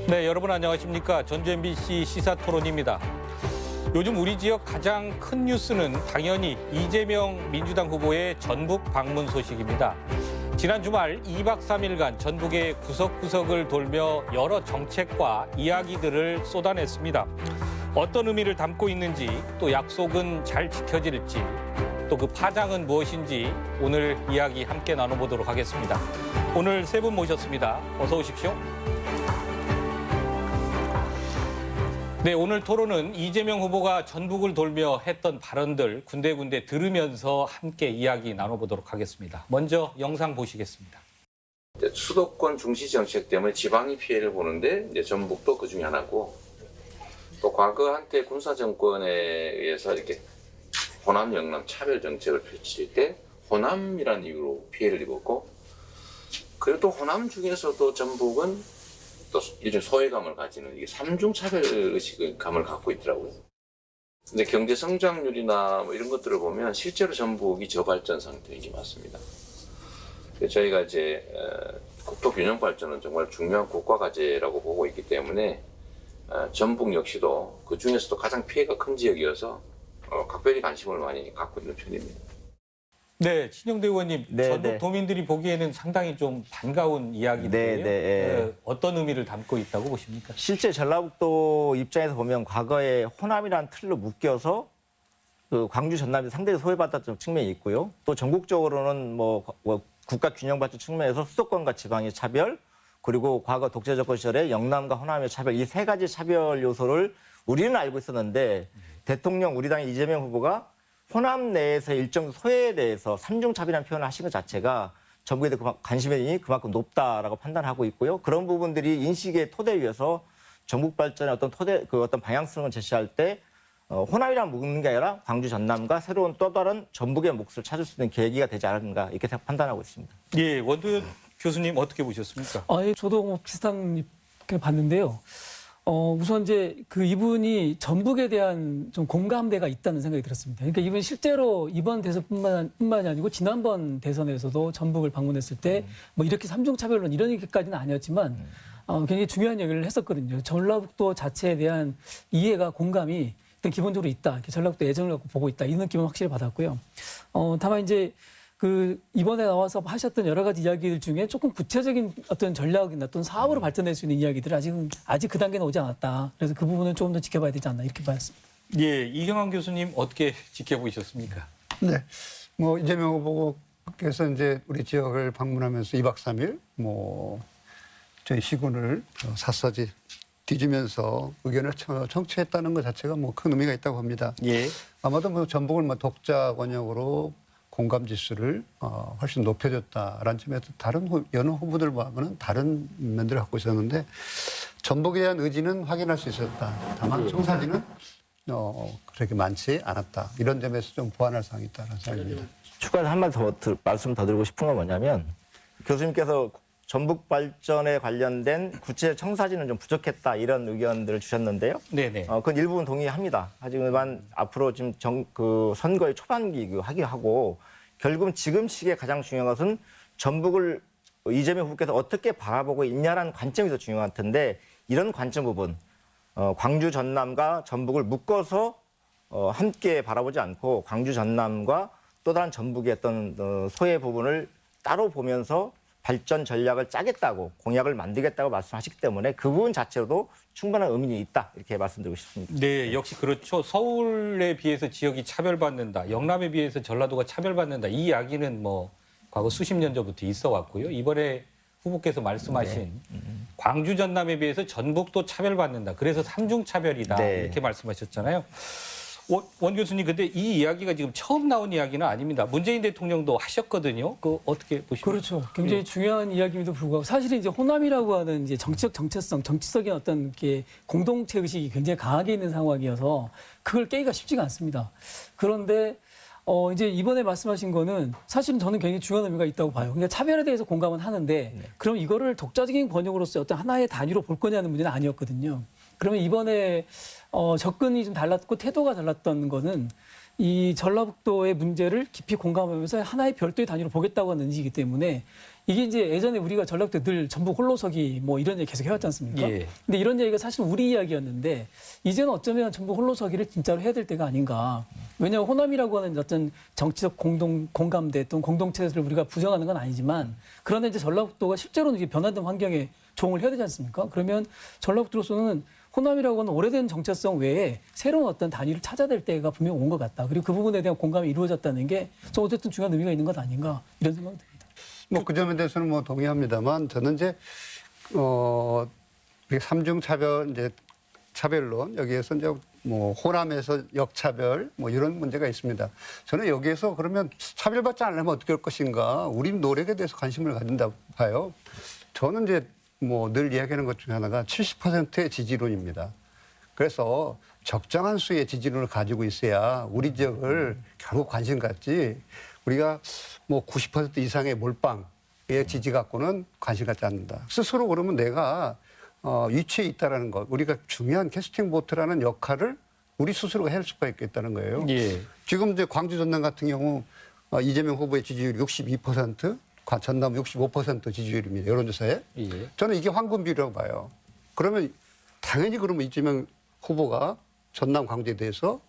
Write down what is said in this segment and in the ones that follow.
네, 여러분 안녕하십니까? 전주 MBC 시사토론입니다. 요즘 우리 지역 가장 큰 뉴스는 당연히 이재명 민주당 후보의 전북 방문 소식입니다. 지난 주말 2박 3일간 전북의 구석구석을 돌며 여러 정책과 이야기들을 쏟아냈습니다. 어떤 의미를 담고 있는지, 또 약속은 잘 지켜질지, 또 그 파장은 무엇인지 오늘 이야기 함께 나눠보도록 하겠습니다. 오늘 세 분 모셨습니다. 어서 오십시오. 네, 오늘 토론은 이재명 후보가 전북을 돌며 했던 발언들 군데군데 들으면서 함께 이야기 나눠보도록 하겠습니다. 먼저 영상 보시겠습니다. 수도권 중시 정책 때문에 지방이 피해를 보는데 이제 전북도 그 중에 하나고, 또 과거 한때 군사 정권에 의해서 이렇게 호남 영남 차별 정책을 펼칠 때 호남이라는 이유로 피해를 입었고, 그리고 또 호남 중에서도 전북은 또 일종의 소외감을 가지는 이게 삼중 차별 의식의 감을 갖고 있더라고요. 근데 경제 성장률이나 뭐 이런 것들을 보면 실제로 전북이 저발전 상태인 게 맞습니다. 저희가 이제 국토 균형 발전은 정말 중요한 국가 과제라고 보고 있기 때문에 전북 역시도 그 중에서도 가장 피해가 큰 지역이어서 각별히 관심을 많이 갖고 있는 편입니다. 네, 신영대 의원님, 네, 전북 네. 도민들이 보기에는 상당히 좀 반가운 이야기인데요. 네. 어떤 의미를 담고 있다고 보십니까? 실제 전라북도 입장에서 보면 과거에 호남이라는 틀로 묶여서 그 광주 전남이 상당히 소외받았던 측면이 있고요. 또 전국적으로는 뭐 국가 균형 발전 측면에서 수도권과 지방의 차별, 그리고 과거 독재 정권 시절에 영남과 호남의 차별, 이 세 가지 차별 요소를 우리는 알고 있었는데 대통령 우리 당의 이재명 후보가 호남 내에서의 일정 소외에 대해서 삼중차별이라는 표현을 하신 것 자체가 전북에 대한 관심이 그만큼 높다라고 판단하고 있고요. 그런 부분들이 인식의 토대 위에서 전북 발전의 어떤 토대, 그 어떤 방향성을 제시할 때 호남이랑 묶는 게 아니라 광주 전남과 새로운 또 다른 전북의 몫을 찾을 수 있는 계기가 되지 않을까 이렇게 판단하고 있습니다. 예, 원도현 교수님 어떻게 보셨습니까? 예, 저도 뭐 비슷한 게 봤는데요. 우선 이제 그 이분이 전북에 대한 좀 공감대가 있다는 생각이 들었습니다. 그러니까 이분이 실제로 이번 대선뿐만이 아니고 지난번 대선에서도 전북을 방문했을 때 뭐 이렇게 삼중차별론 이런 얘기까지는 아니었지만 굉장히 중요한 얘기를 했었거든요. 전라북도 자체에 대한 이해가 공감이 일단 기본적으로 있다. 이렇게 전라북도 애정을 갖고 보고 있다. 이 느낌은 확실히 받았고요. 다만 이제 그 이번에 나와서 하셨던 여러 가지 이야기들 중에 조금 구체적인 어떤 전략이나 어떤 사업으로 발전될 수 있는 이야기들이 아직 그 단계는 오지 않았다. 그래서 그 부분은 조금 더 지켜봐야 되지 않나 이렇게 봤습니다. 예, 이경환 교수님 어떻게 지켜보셨습니까? 네. 뭐 이재명 후보께서 이제 우리 지역을 방문하면서 2박 3일 저희 시군을 샅샅이 뒤지면서 의견을 청취했다는 것 자체가 뭐 큰 의미가 있다고 봅니다. 예. 아마도 뭐 전북을 뭐 독자 권역으로 공감 지수를 훨씬 높여줬다라는 점에서 여느 후보들과는 다른 면들을 갖고 있었는데 전북에 대한 의지는 확인할 수 있었다. 다만 청사진은 그렇게 많지 않았다. 이런 점에서 좀 보완할 사항이 있다는 생각입니다. 추가해서 한 마디 더 말씀 더 드리고 싶은 건 뭐냐면 교수님께서 전북 발전에 관련된 구체적 청사진은 좀 부족했다 이런 의견들을 주셨는데요. 네네. 그건 일부분 동의합니다. 하지만 앞으로 지금 그 선거의 초반기 하고 결국은 지금 시기에 가장 중요한 것은 전북을 이재명 후보께서 어떻게 바라보고 있냐라는 관점이 더 중요할 텐데 이런 관점 부분 광주 전남과 전북을 묶어서 함께 바라보지 않고 광주 전남과 또 다른 전북의 어떤 소외 부분을 따로 보면서 발전 전략을 짜겠다고 공약을 만들겠다고 말씀하시기 때문에 그 부분 자체로도 충분한 의미가 있다 이렇게 말씀드리고 싶습니다. 네, 역시 그렇죠. 서울에 비해서 지역이 차별받는다. 영남에 비해서 전라도가 차별받는다. 이 이야기는 뭐 과거 수십 년 전부터 있어 왔고요. 이번에 후보께서 말씀하신 광주 전남에 비해서 전북도 차별받는다. 그래서 삼중차별이다. 네. 이렇게 말씀하셨잖아요. 원 교수님, 근데 이 이야기가 지금 처음 나온 이야기는 아닙니다. 문재인 대통령도 하셨거든요. 그 어떻게 보십니까? 그렇죠. 굉장히 중요한 이야기임에도 불구하고 사실은 이제 호남이라고 하는 이제 정치적 정체성, 정치적인 어떤 게 공동체 의식이 굉장히 강하게 있는 상황이어서 그걸 깨기가 쉽지가 않습니다. 그런데 이제 이번에 말씀하신 거는 사실은 저는 굉장히 중요한 의미가 있다고 봐요. 그러니까 차별에 대해서 공감은 하는데 그럼 이거를 독자적인 권역으로서 어떤 하나의 단위로 볼 거냐는 문제는 아니었거든요. 그러면 이번에 접근이 좀 달랐고 태도가 달랐던 거는 이 전라북도의 문제를 깊이 공감하면서 하나의 별도의 단위로 보겠다고 하는 의지이기 때문에 이게 이제 예전에 우리가 전라북도 늘 전북 홀로서기 뭐 이런 얘기 계속 해왔지 않습니까? 예. 근데 이런 얘기가 사실 우리 이야기였는데 이제는 어쩌면 전북 홀로서기를 진짜로 해야 될 때가 아닌가. 왜냐하면 호남이라고 하는 어떤 정치적 공감대 또는 공동체를 우리가 부정하는 건 아니지만 그러나 이제 전라북도가 실제로는 이제 변화된 환경에 적응을 해야 되지 않습니까? 그러면 전라북도로서는 호남이라고 하는 오래된 정체성 외에 새로운 어떤 단위를 찾아야 될 때가 분명 온 것 같다. 그리고 그 부분에 대한 공감이 이루어졌다는 게 저 어쨌든 중요한 의미가 있는 것 아닌가 이런 생각이 듭니다. 뭐 그 점에 대해서는 뭐 동의합니다만 저는 이제 우리 삼중 차별 이제 차별론 여기에서 이제 뭐 호남에서 역차별 뭐 이런 문제가 있습니다. 저는 여기에서 그러면 차별받지 않으면 어떻게 할 것인가? 우리 노력에 대해서 관심을 가진다 봐요. 저는 이제 뭐 늘 이야기하는 것 중에 하나가 70%의 지지론입니다. 그래서 적정한 수의 지지론을 가지고 있어야 우리 지역을 결국 관심 갖지 우리가 뭐 90% 이상의 몰빵의 지지 갖고는 관심 갖지 않는다. 스스로 그러면 내가 위치에 있다라는 것, 우리가 중요한 캐스팅 보트라는 역할을 우리 스스로가 할 수가 있겠다는 거예요. 예. 지금 이제 광주 전남 같은 경우 이재명 후보의 지지율이 62%, 전남 65% 지지율입니다. 여론조사에. 예. 저는 이게 황금비율이라고 봐요. 그러면 당연히 그러면 이재명 후보가 전남 광주에 대해서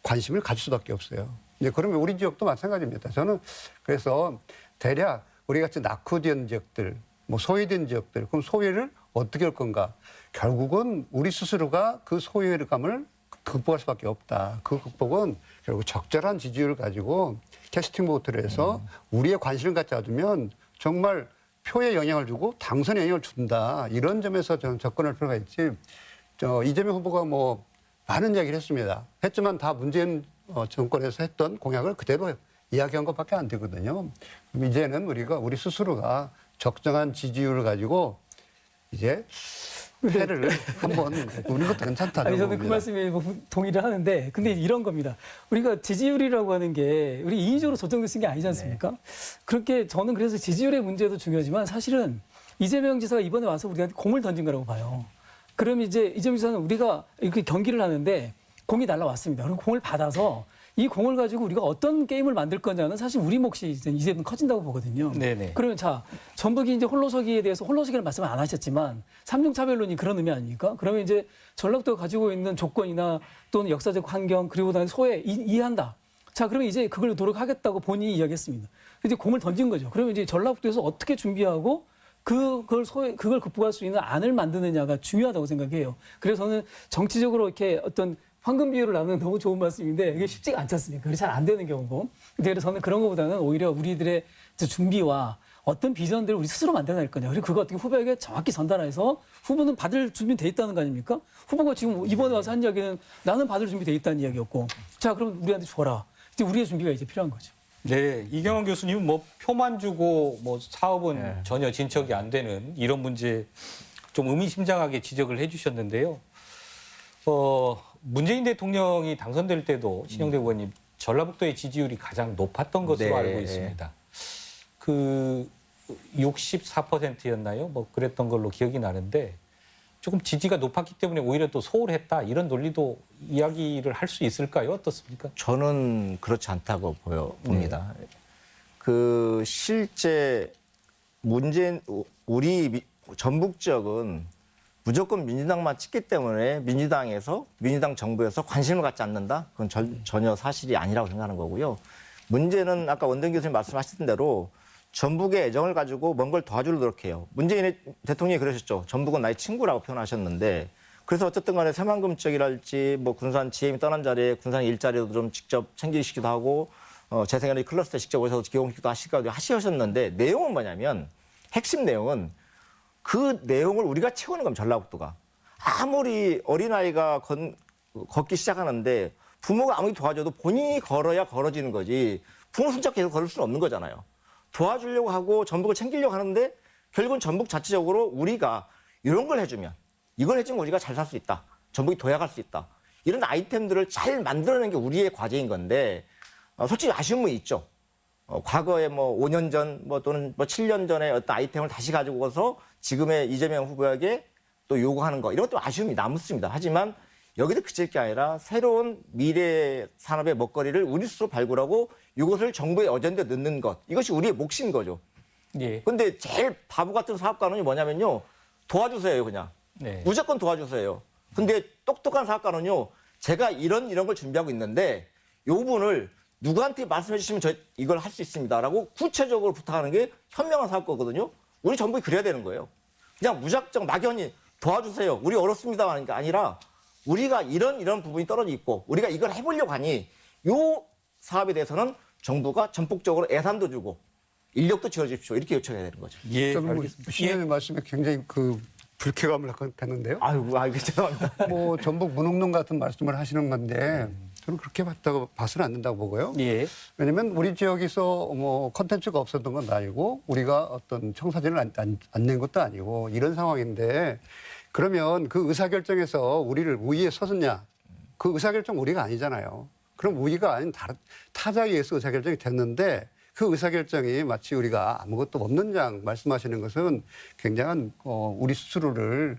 관심을 가질 수밖에 없어요. 이제 그러면 우리 지역도 마찬가지입니다. 저는 그래서 대략 우리 같이 낙후된 지역들, 뭐 소외된 지역들, 그럼 소외를 어떻게 할 건가? 결국은 우리 스스로가 그 소외감을 극복할 수밖에 없다. 그 극복은 결국 적절한 지지율을 가지고 캐스팅 보트를 해서 우리의 관심을 갖지 않으면 정말 표에 영향을 주고 당선에 영향을 준다. 이런 점에서 저는 접근할 필요가 있지. 이재명 후보가 뭐 많은 이야기를 했습니다. 했지만 다 문재인 정권에서 했던 공약을 그대로 이야기한 것밖에 안 되거든요. 그럼 이제는 우리 스스로가 적정한 지지율을 가지고 이제 패를 한번 우리 것도 괜찮다. 아니, 저는 그 말씀에 동의를 하는데, 근데 이런 겁니다. 우리가 지지율이라고 하는 게 우리 인위적으로 조정돼 쓴 게 아니지 않습니까? 네. 그렇게 저는 그래서 지지율의 문제도 중요하지만 사실은 이재명 지사가 이번에 와서 우리한테 공을 던진 거라고 봐요. 그럼 이제 이재명 지사는 우리가 이렇게 경기를 하는데 공이 날라왔습니다. 그럼 공을 받아서 이 공을 가지고 우리가 어떤 게임을 만들 거냐는 사실 우리 몫이 이제는 커진다고 보거든요. 네네. 그러면 자, 전북이 이제 홀로서기에 대해서 홀로서기를 말씀 안 하셨지만 삼중차별론이 그런 의미 아닙니까? 그러면 이제 전라도가 가지고 있는 조건이나 또는 역사적 환경 그리고 나서 소외 이해한다. 자, 그러면 이제 그걸 노력하겠다고 본인이 이야기했습니다. 이제 공을 던진 거죠. 그러면 이제 전라북도에서 어떻게 준비하고 그걸 극복할 수 있는 안을 만드느냐가 중요하다고 생각해요. 그래서 저는 정치적으로 이렇게 어떤 황금 비율을 나누는 너무 좋은 말씀인데 이게 쉽지가 않지 않습니까? 그게 잘 안 되는 경우고. 그래서 저는 그런 것보다는 오히려 우리들의 준비와 어떤 비전들을 우리 스스로 만들어낼 거냐. 그리고 그거 어떻게 후보에게 정확히 전달해서 후보는 받을 준비돼 있다는 거 아닙니까? 후보가 지금 이번에 와서 한 이야기는 나는 받을 준비돼 있다는 이야기였고. 자, 그럼 우리한테 줘라. 이제 우리의 준비가 이제 필요한 거죠. 네, 이경원 교수님은 뭐 표만 주고 뭐 사업은 전혀 진척이 안 되는 이런 문제 좀 의미심장하게 지적을 해주셨는데요. 문재인 대통령이 당선될 때도 신영대 의원님 전라북도의 지지율이 가장 높았던 것으로 네. 알고 있습니다. 그 64%였나요? 뭐 그랬던 걸로 기억이 나는데 조금 지지가 높았기 때문에 오히려 또 소홀했다 이런 논리도 이야기를 할 수 있을까요? 어떻습니까? 저는 그렇지 않다고 봅니다. 그 실제 우리 전북 지역은 무조건 민주당만 찍기 때문에 민주당 정부에서 관심을 갖지 않는다? 그건 전혀 사실이 아니라고 생각하는 거고요. 문제는 아까 원동 교수님 말씀하셨던 대로 전북의 애정을 가지고 뭔 걸 도와주려 노력해요. 문재인 대통령이 그러셨죠. 전북은 나의 친구라고 표현하셨는데 그래서 어쨌든 간에 새만금 지역이랄지 뭐 군산 GM이 떠난 자리에 군산 일자리도 좀 직접 챙기시기도 하고 재생에너지 클러스터 직접 오셔서 기용시키기도 하셨는데 내용은 뭐냐면 핵심 내용은 그 내용을 우리가 채우는 겁니다. 전라북도가. 아무리 어린아이가 걷기 시작하는데 부모가 아무리 도와줘도 본인이 걸어야 걸어지는 거지 부모 손잡고 계속 걸을 수는 없는 거잖아요. 도와주려고 하고 전북을 챙기려고 하는데 결국은 전북 자체적으로 우리가 이런 걸 해주면 이걸 해주면 우리가 잘 살 수 있다. 전북이 도약할 수 있다. 이런 아이템들을 잘 만들어내는 게 우리의 과제인 건데 솔직히 아쉬움은 있죠. 과거에 뭐 5년 전 또는 7년 전에 어떤 아이템을 다시 가지고 와서 지금의 이재명 후보에게 또 요구하는 거 이런 것도 아쉬움이 남습니다. 하지만 여기서 그칠 게 아니라 새로운 미래 산업의 먹거리를 우리 스스로 발굴하고 이것을 정부의 어젠다에 넣는 것. 이것이 우리의 몫인 거죠. 예. 근데 제일 바보 같은 사업가는 뭐냐면요. 도와주세요, 그냥. 네. 무조건 도와주세요. 근데 똑똑한 사업가는요. 제가 이런 걸 준비하고 있는데 요 부분을 누구한테 말씀해 주시면 저 이걸 할 수 있습니다라고 구체적으로 부탁하는 게 현명한 사업가거든요. 우리 정부가 그래야 되는 거예요. 그냥 무작정 막연히 도와주세요. 우리 어렵습니다 하는 게 아니라 우리가 이런 부분이 떨어져 있고 우리가 이걸 해보려고 하니 요 사업에 대해서는 정부가 전폭적으로 예산도 주고 인력도 지어주십시오. 이렇게 요청해야 되는 거죠. 예. 저는 뭐 알겠습니다. 신현의 말씀에 굉장히 그 불쾌감을 갖는데요. 아이고 죄송합니다. 뭐 전북 문흥동 같은 말씀을 하시는 건데 저는 그렇게 봐서는 안 된다고 보고요. 예. 왜냐하면 우리 지역에서 뭐 컨텐츠가 없었던 건 아니고 우리가 어떤 청사진을 안 낸 것도 아니고 이런 상황인데 그러면 그 의사결정에서 우리를 우위에 서느냐 그 의사결정 우리가 아니잖아요. 그럼 우위가 아닌 다른 타자에 의해서 의사결정이 됐는데 그 의사결정이 마치 우리가 아무것도 없는 양 말씀하시는 것은 굉장한 우리 스스로를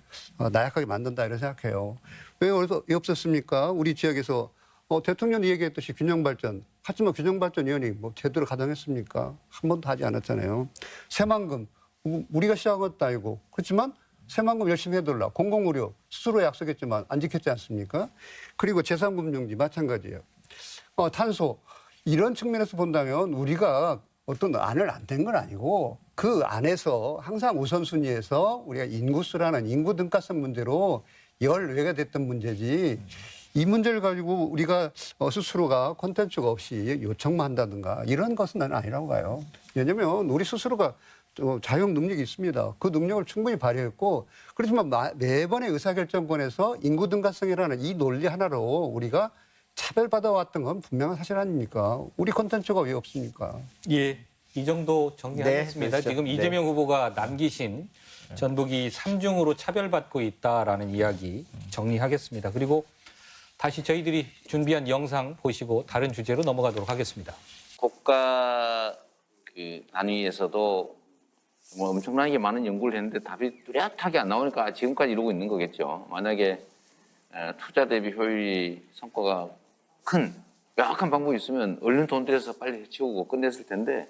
나약하게 만든다 이런 생각해요. 왜 없었습니까? 우리 지역에서 대통령이 얘기했듯이 균형발전. 하지만 균형발전위원회 뭐 제대로 가동했습니까? 한 번도 하지 않았잖아요. 새만금 우리가 시작한 것도 아니고 그렇지만 새만금 열심히 해달라. 공공의료 스스로 약속했지만 안 지켰지 않습니까? 그리고 제3금융지 마찬가지예요. 탄소 이런 측면에서 본다면 우리가 어떤 안을 안 된 건 아니고 그 안에서 항상 우선순위에서 우리가 인구수라는 인구 등가성 문제로 열외가 됐던 문제지 이 문제를 가지고 우리가 스스로가 콘텐츠가 없이 요청만 한다든가 이런 것은 나는 아니라고 봐요. 왜냐하면 우리 스스로가 자용 능력이 있습니다. 그 능력을 충분히 발휘했고 그렇지만 매번의 의사결정권에서 인구 등가성이라는 이 논리 하나로 우리가 차별받아왔던 건 분명한 사실 아닙니까? 우리 콘텐츠가 왜 없습니까? 예. 이 정도 정리하겠습니다. 네, 그렇죠. 지금 네. 이재명 후보가 남기신 전북이 3중으로 차별받고 있다라는 이야기 정리하겠습니다. 그리고 다시 저희들이 준비한 영상 보시고 다른 주제로 넘어가도록 하겠습니다. 국가 그 단위에서도 뭐 엄청나게 많은 연구를 했는데 답이 뚜렷하게 안 나오니까 지금까지 이러고 있는 거겠죠. 만약에 투자 대비 효율이 성과가 큰 명확한 방법이 있으면 얼른 돈 들여서 빨리 해치우고 끝냈을 텐데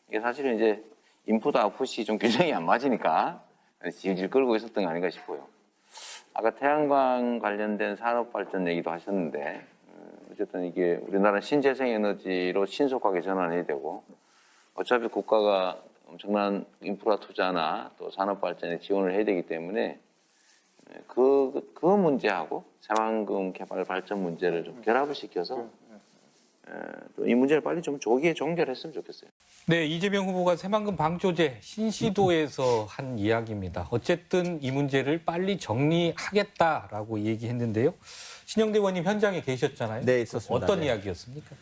이게 사실은 이제 인풋 아웃풋이 좀 균형이 안 맞으니까 질질 끌고 있었던 거 아닌가 싶어요. 아까 태양광 관련된 산업 발전 얘기도 하셨는데 어쨌든 이게 우리나라 신재생 에너지로 신속하게 전환해야 되고 어차피 국가가 엄청난 인프라 투자나 또 산업 발전에 지원을 해야 되기 때문에 그 문제하고 새만금 개발 발전 문제를 좀 결합을 시켜서 이 문제를 빨리 좀 조기에 종결했으면 좋겠어요. 네, 이재명 후보가 새만금 방조제 신시도에서 한 이야기입니다. 어쨌든 이 문제를 빨리 정리하겠다라고 얘기했는데요. 신영대 의원님 현장에 계셨잖아요. 네, 있었습니다. 어떤 네. 이야기였습니까?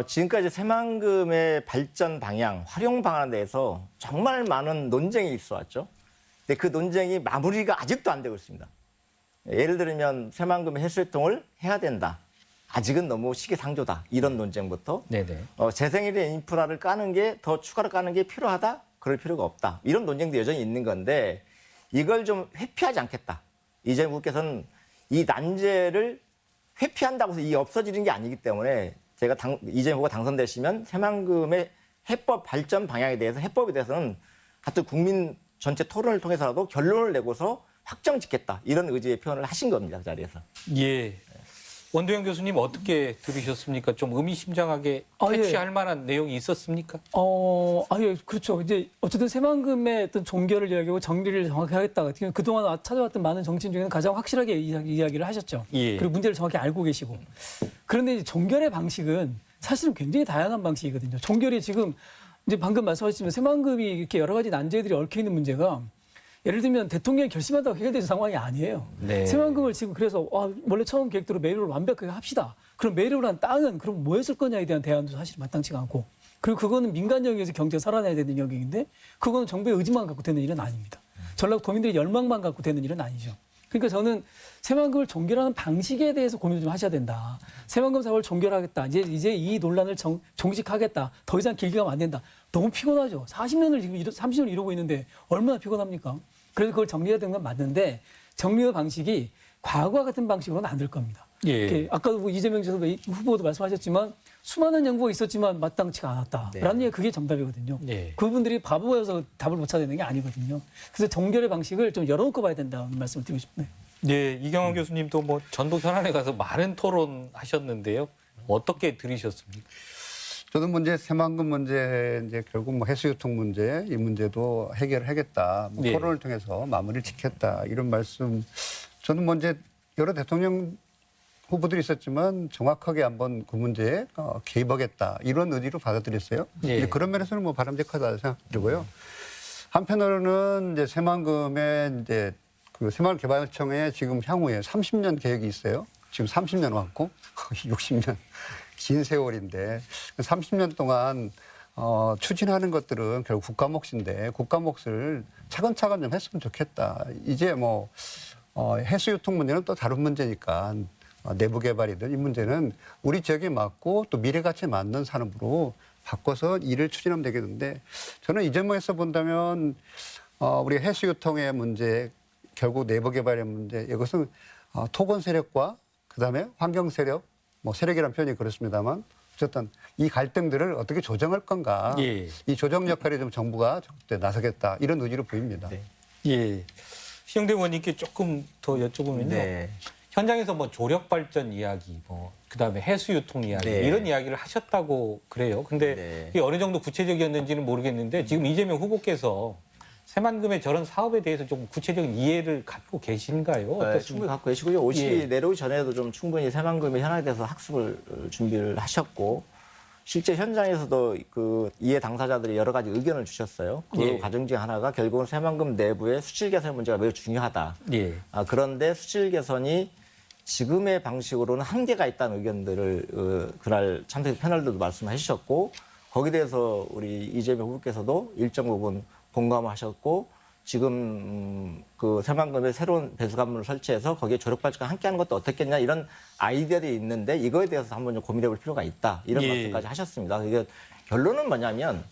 지금까지 새만금의 발전 방향, 활용 방안에 대해서 정말 많은 논쟁이 있어왔죠. 근데 그 논쟁이 마무리가 아직도 안 되고 있습니다. 예를 들면 새만금의 해수욕통을 해야 된다. 아직은 너무 시기상조다. 이런 논쟁부터 네네. 재생에너지 인프라를 까는 게 더 추가로 까는 게 필요하다. 그럴 필요가 없다. 이런 논쟁도 여전히 있는 건데 이걸 좀 회피하지 않겠다. 이재명 후보께서는 이 난제를 회피한다고 해서 이게 없어지는 게 아니기 때문에 제가 이재명 후보가 당선되시면 새만금의 해법 발전 방향에 대해서 해법에 대해서는 하여튼 국민 전체 토론을 통해서라도 결론을 내고서 확정 짓겠다. 이런 의지의 표현을 하신 겁니다. 그 자리에서. 예. 원도영 교수님 어떻게 들으셨습니까? 좀 의미심장하게 캐치할 만한 내용이 있었습니까? 예, 그렇죠. 이제 어쨌든 새만금의 어떤 종결을 이야기하고 정리를 정확히 하겠다. 그동안 찾아왔던 많은 정치인 중에는 가장 확실하게 이야기를 하셨죠. 예. 그리고 문제를 정확히 알고 계시고. 그런데 이제 종결의 방식은 사실은 굉장히 다양한 방식이거든요. 종결이 지금 이제 방금 말씀하셨지만 새만금이 이렇게 여러 가지 난제들이 얽혀 있는 문제가 예를 들면 대통령이 결심한다고 해결되는 상황이 아니에요. 네. 새만금을 지금 그래서 원래 처음 계획대로 매립을 완벽하게 합시다. 그럼 매립을 한 땅은 그럼 뭐 했을 거냐에 대한 대안도 사실 마땅치가 않고 그리고 그거는 민간 영역에서 경제가 살아나야 되는 영역인데 그거는 정부의 의지만 갖고 되는 일은 아닙니다. 전라도 도민들의 열망만 갖고 되는 일은 아니죠. 그러니까 저는 새만금을 종결하는 방식에 대해서 고민을 좀 하셔야 된다. 새만금 사업을 종결하겠다. 이제 이 논란을 종식하겠다. 더 이상 길게 가면 안 된다. 너무 피곤하죠. 40년을 지금 30년을 이루고 있는데 얼마나 피곤합니까? 그래서 그걸 정리해야 되는 건 맞는데 정리의 방식이 과거와 같은 방식으로는 안 될 겁니다. 예. 이렇게 아까도 뭐 이재명 후보도 말씀하셨지만 수많은 정보가 있었지만 마땅치가 않았다라는 게 그게 정답이거든요. 네. 그분들이 바보여서 답을 못 찾아내는 게 아니거든요. 그래서 정결의 방식을 좀 열어놓고 봐야 된다는 말씀을 드리고 싶네요. 네, 이경원 교수님도 뭐 전북 현안에 가서 많은 토론하셨는데요. 어떻게 들으셨습니까? 저도 문제 새만금 문제 이제 결국 뭐 해수유통 문제 이 문제도 해결하겠다. 뭐 네. 토론을 통해서 마무리를 짓겠다. 이런 말씀. 저는 먼저 여러 대통령 후보들이 있었지만 정확하게 한번 그 문제에 개입하겠다. 이런 의지로 받아들였어요. 네. 근데 그런 면에서는 뭐 바람직하다 생각드리고요. 한편으로는 이제 새만금에 이제 그 새마을개발청에 지금 향후에 30년 계획이 있어요. 지금 30년 왔고 60년 긴 세월인데 30년 동안 추진하는 것들은 결국 국가 몫인데 국가 몫을 차근차근 좀 했으면 좋겠다. 이제 뭐 해수유통 문제는 또 다른 문제니까 내부 개발이든 이 문제는 우리 지역에 맞고 또 미래 가치에 맞는 산업으로 바꿔서 일을 추진하면 되겠는데 저는 이 점에서 본다면 우리 해수유통의 문제 결국 내부 개발의 문제 이것은 토건 세력과 그다음에 환경 세력 뭐 세력이라는 표현이 그렇습니다만 어쨌든 이 갈등들을 어떻게 조정할 건가 예. 이 조정 역할에 좀 정부가 적극적으로 나서겠다 이런 의지로 보입니다. 네. 예. 시영대 의원님께 조금 더 여쭤보면요. 네. 현장에서 뭐 조력 발전 이야기, 뭐 그다음에 해수 유통 이야기 네. 이런 이야기를 하셨다고 그래요. 근데 네. 이게 어느 정도 구체적이었는지는 모르겠는데 지금 이재명 후보께서 새만금의 저런 사업에 대해서 좀 구체적인 이해를 갖고 계신가요? 네, 어떻습니까? 충분히 갖고 계시고요. 예. 내려오기 전에도 좀 충분히 새만금의 현안에 대해서 학습을 준비를 하셨고 실제 현장에서도 그 이해 당사자들이 여러 가지 의견을 주셨어요. 그 예. 과정 중에 하나가 결국은 새만금 내부의 수질 개선 문제가 매우 중요하다. 예. 그런데 수질 개선이 지금의 방식으로는 한계가 있다는 의견들을 그날 참석 패널들도 말씀해 주셨고 거기에 대해서 우리 이재명 후보께서도 일정 부분 공감하셨고 지금 그 새만금의 새로운 배수관문을 설치해서 거기에 조력발전과 함께하는 것도 어떻겠냐 이런 아이디어들이 있는데 이거에 대해서 한번 좀 고민해 볼 필요가 있다 이런 예. 말씀까지 하셨습니다. 이게 결론은 뭐냐면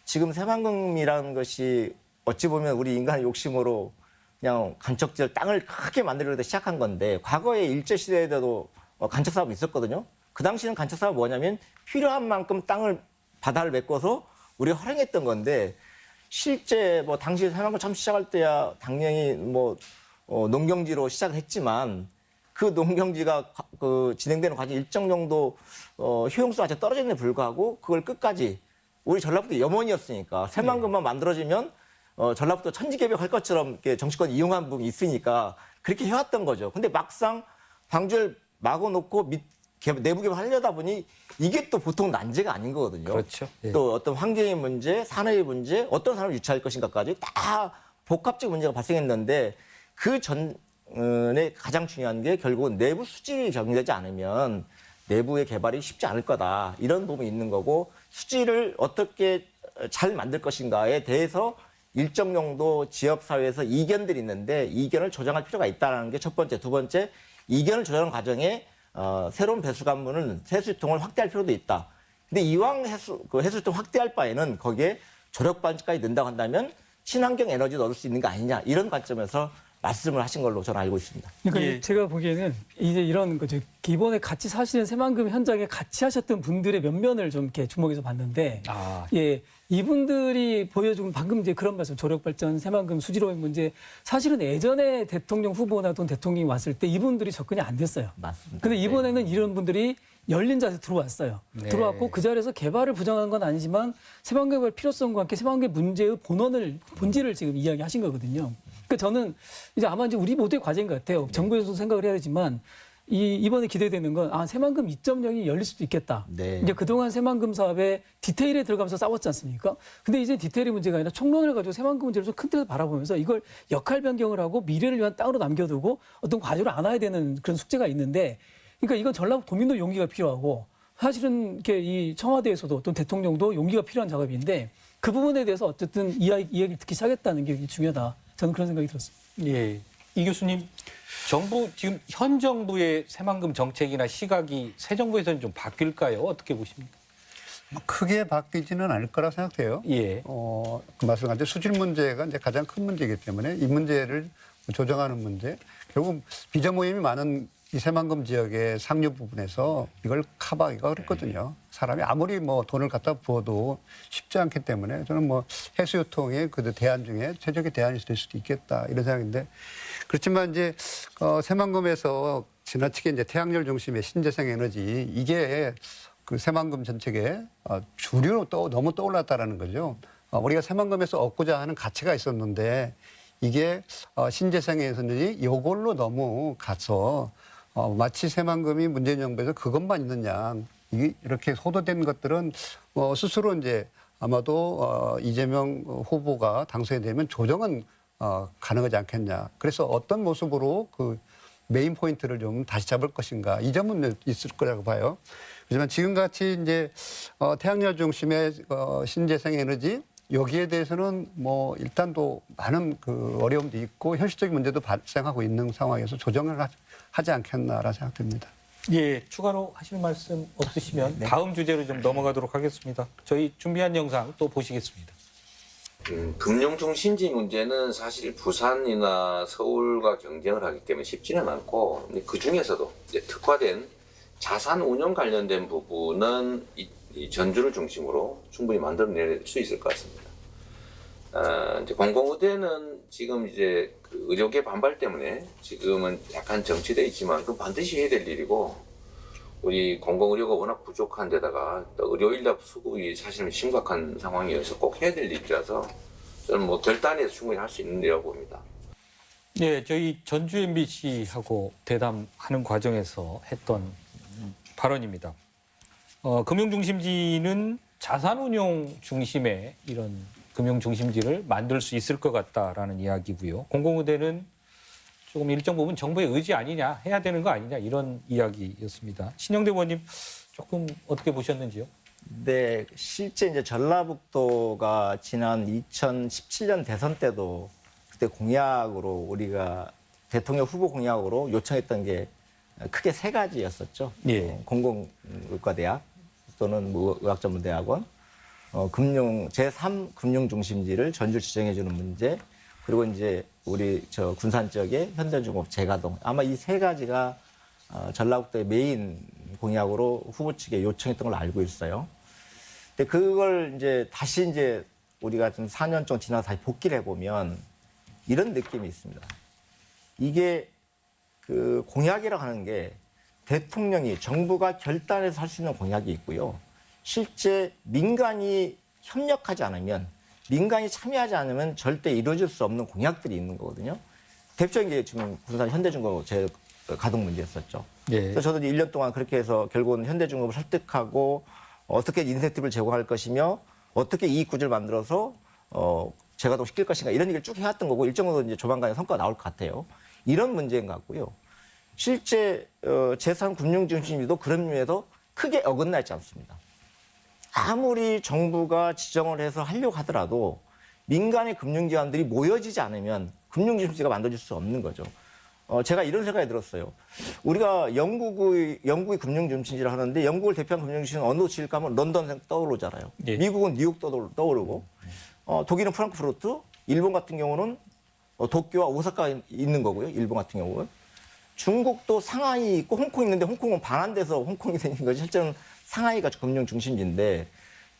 지금 새만금이라는 것이 어찌 보면 우리 인간의 욕심으로 그냥 간척지를 땅을 크게 만들려고 시작한 건데 과거에 일제시대에도 간척 사업이 있었거든요. 그 당시에는 간척 사업이 뭐냐면 필요한 만큼 땅을 바다를 메꿔서 우리가 활용했던 건데 실제 뭐 당시 새만금 처음 시작할 때야 당연히 뭐 농경지로 시작을 했지만 그 농경지가 그 진행되는 과정 일정 정도 효용수가 아직 떨어지는 데 불구하고 그걸 끝까지 우리 전라북도 염원이었으니까 새만금만 만들어지면 전라북도 천지개벽할 것처럼 이렇게 정치권 이용한 부분이 있으니까 그렇게 해왔던 거죠. 근데 막상 방주를 막아놓고 내부 개발하려다 보니 이게 또 보통 난제가 아닌 거거든요. 그렇죠. 예. 또 어떤 환경의 문제, 산업의 문제, 어떤 산업을 유치할 것인가까지 다 복합적 문제가 발생했는데 그 전에 가장 중요한 게 결국은 내부 수질이 정리되지 않으면 내부의 개발이 쉽지 않을 거다. 이런 부분이 있는 거고 수질을 어떻게 잘 만들 것인가에 대해서 일정 정도 지역사회에서 이견들이 있는데 이견을 조정할 필요가 있다는 게 첫 번째. 두 번째, 이견을 조정하는 과정에 새로운 배수관문은 해수유통을 확대할 필요도 있다. 근데 이왕 해수유통 확대할 바에는 거기에 조력발전까지 넣는다고 한다면 친환경 에너지도 얻을 수 있는 거 아니냐 이런 관점에서 말씀을 하신 걸로 저는 알고 있습니다. 그러니까 예. 제가 보기에는 이제 이런 거죠. 기본에 같이 사시는 새만금 현장에 같이 하셨던 분들의 면면을 좀 이렇게 주목해서 봤는데, 아. 예, 이분들이 보여준 방금 이제 그런 말씀, 조력발전, 새만금 수질오염 문제, 사실은 예전에 대통령 후보나 또는 대통령이 왔을 때 이분들이 접근이 안 됐어요. 맞습니다. 근데 이번에는 이런 분들이 열린 자세에 들어왔어요. 네. 들어왔고 그 자리에서 개발을 부정한 건 아니지만 새만금의 필요성과 함께 새만금의 문제의 본질을 지금 이야기하신 거거든요. 그러니까 저는 이제 아마 이제 우리 모두의 과제인 것 같아요. 정부에서도 생각을 해야 되지만 이번에 기대되는 건 새만금 2.0이 열릴 수도 있겠다. 네. 이제 그동안 새만금 사업의 디테일에 들어가면서 싸웠지 않습니까? 근데 이제 디테일의 문제가 아니라 총론을 가지고 새만금 문제를 좀 큰 틀에서 바라보면서 이걸 역할 변경을 하고 미래를 위한 땅으로 남겨두고 어떤 과제로 안아야 되는 그런 숙제가 있는데 그러니까 이건 전라북 도민도 용기가 필요하고 사실은 이렇게 이 청와대에서도 또 대통령도 용기가 필요한 작업인데 그 부분에 대해서 어쨌든 이야기를 듣기 시작했다는 게 중요하다. 저는 그런 생각이 들었습니다. 예. 이 교수님, 지금 현 정부의 새만금 정책이나 시각이 새 정부에서는 좀 바뀔까요? 어떻게 보십니까? 크게 바뀌지는 않을 거라 생각해요. 예. 그 말씀하신 수질 문제가 이제 가장 큰 문제이기 때문에 이 문제를 조정하는 문제. 결국 비자 모임이 많은 이 새만금 지역의 상류 부분에서 이걸 커버하기가 어렵거든요. 사람이 아무리 뭐 돈을 갖다 부어도 쉽지 않기 때문에 저는 뭐 해수유통의 그 대안 중에 최적의 대안이 될 수도 있겠다 이런 생각인데 그렇지만 이제 새만금에서 지나치게 이제 태양열 중심의 신재생 에너지 이게 그 새만금 전체에 주류로 너무 떠올랐다라는 거죠. 우리가 새만금에서 얻고자 하는 가치가 있었는데 이게 신재생 에너지 이걸로 너무 가서 마치 새만금이 문재인 정부에서 그것만 있느냐 이렇게 호도된 것들은 스스로 이제 아마도 이재명 후보가 당선이 되면 조정은 가능하지 않겠냐. 그래서 어떤 모습으로 그 메인 포인트를 좀 다시 잡을 것인가 이 점은 있을 거라고 봐요. 하지만 지금같이 이제 태양열 중심의 신재생 에너지 여기에 대해서는 뭐 일단 또 많은 그 어려움도 있고 현실적인 문제도 발생하고 있는 상황에서 조정을 하지 않겠나라는 생각됩니다. 예, 추가로 하실 말씀 없으시면 다음 주제로 좀 넘어가도록 하겠습니다. 저희 준비한 영상 또 보시겠습니다. 금융 중심지 문제는 사실 부산이나 서울과 경쟁을 하기 때문에 쉽지는 않고 그 중에서도 이제 특화된 자산 운용 관련된 부분은 이 전주를 중심으로 충분히 만들어낼 수 있을 것 같습니다. 이제 공공의대는 지금 이제 그 의료계 반발 때문에 지금은 약간 정치돼 있지만 그 반드시 해야 될 일이고 우리 공공의료가 워낙 부족한 데다가 또 의료 인력 수급이 사실은 심각한 상황이어서 꼭 해야 될 일이라서 저는 뭐 결단해서 충분히 할 수 있는 일이라고 봅니다. 네, 저희 전주 MBC하고 대담하는 과정에서 했던 발언입니다. 금융중심지는 자산운용 중심의 이런 금융중심지를 만들 수 있을 것 같다라는 이야기고요. 공공의대는 조금 일정 부분 정부의 의지 아니냐, 해야 되는 거 아니냐 이런 이야기였습니다. 신영대 의원님 조금 어떻게 보셨는지요? 네, 실제 이제 전라북도가 지난 2017년 대선 때도 그때 공약으로 우리가 대통령 후보 공약으로 요청했던 게 크게 세 가지였었죠. 예. 공공의과대학 또는 의학전문대학원, 제3 금융중심지를 전주 지정해주는 문제, 그리고 이제 우리 군산 지역의 현대중공업 재가동. 아마 이 세 가지가 전라북도의 메인 공약으로 후보 측에 요청했던 걸로 알고 있어요. 근데 그걸 이제 다시 이제 우리가 좀 4년 정도 지나서 다시 복기를 해보면 이런 느낌이 있습니다. 이게 그 공약이라고 하는 게 대통령이 정부가 결단해서 할 수 있는 공약이 있고요. 실제 민간이 협력하지 않으면 민간이 참여하지 않으면 절대 이루어질 수 없는 공약들이 있는 거거든요. 대표적인 게 지금 군산 현대중공업 재가동 문제였었죠. 예. 그래서 저도 1년 동안 그렇게 해서 결국은 현대중공업을 설득하고 어떻게 인센티브를 제공할 것이며 어떻게 이익 구조를 만들어서 재가동 시킬 것인가 이런 얘기를 쭉 해왔던 거고 일정 정도 이제 조만간에 성과가 나올 것 같아요. 이런 문제인 것 같고요. 실제 제3 금융중심지도 그런 면에서 크게 어긋나 있지 않습니다. 아무리 정부가 지정을 해서 하려고 하더라도 민간의 금융기관들이 모여지지 않으면 금융중심지가 만들어질 수 없는 거죠. 제가 이런 생각이 들었어요. 우리가 영국의 금융중심지를 하는데 영국을 대표하는 금융중심지는 어느 지일까 하면 런던 떠오르잖아요. 예. 미국은 뉴욕 떠오르고 독일은 프랑크푸르트, 일본 같은 경우는 도쿄와 오사카가 있는 거고요. 일본 같은 경우는. 중국도 상하이 있고 홍콩 있는데 홍콩은 반환돼서 홍콩이 생긴 거지 실제는 상하이가 금융중심지인데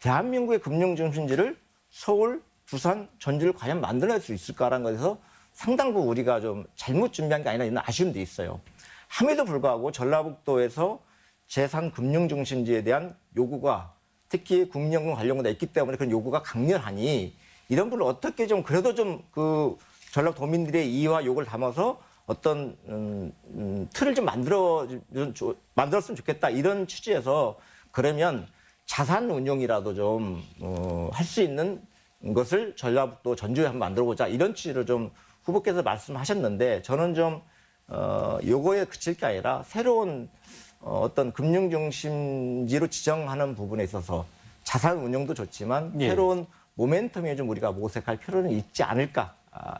대한민국의 금융중심지를 서울, 부산, 전주를 과연 만들어낼 수 있을까라는 것에서 상당 부분 우리가 좀 잘못 준비한 게 아니라 이런 아쉬움도 있어요. 함에도 불구하고 전라북도에서 제3 금융중심지에 대한 요구가 특히 국민연금 관련구가 있기 때문에 그런 요구가 강렬하니 이런 분을 어떻게 좀 그래도 좀 그 전라도민들의 이의와 요구를 담아서 어떤 틀을 좀 만들었으면 좋겠다 이런 취지에서 그러면 자산 운용이라도 좀 할 수 있는 것을 전라북도 전주에 한번 만들어보자 이런 취지로 좀 후보께서 말씀하셨는데 저는 좀 요거에 그칠 게 아니라 새로운 어떤 금융중심지로 지정하는 부분에 있어서 자산 운용도 좋지만 예. 새로운 모멘텀에 좀 우리가 모색할 필요는 있지 않을까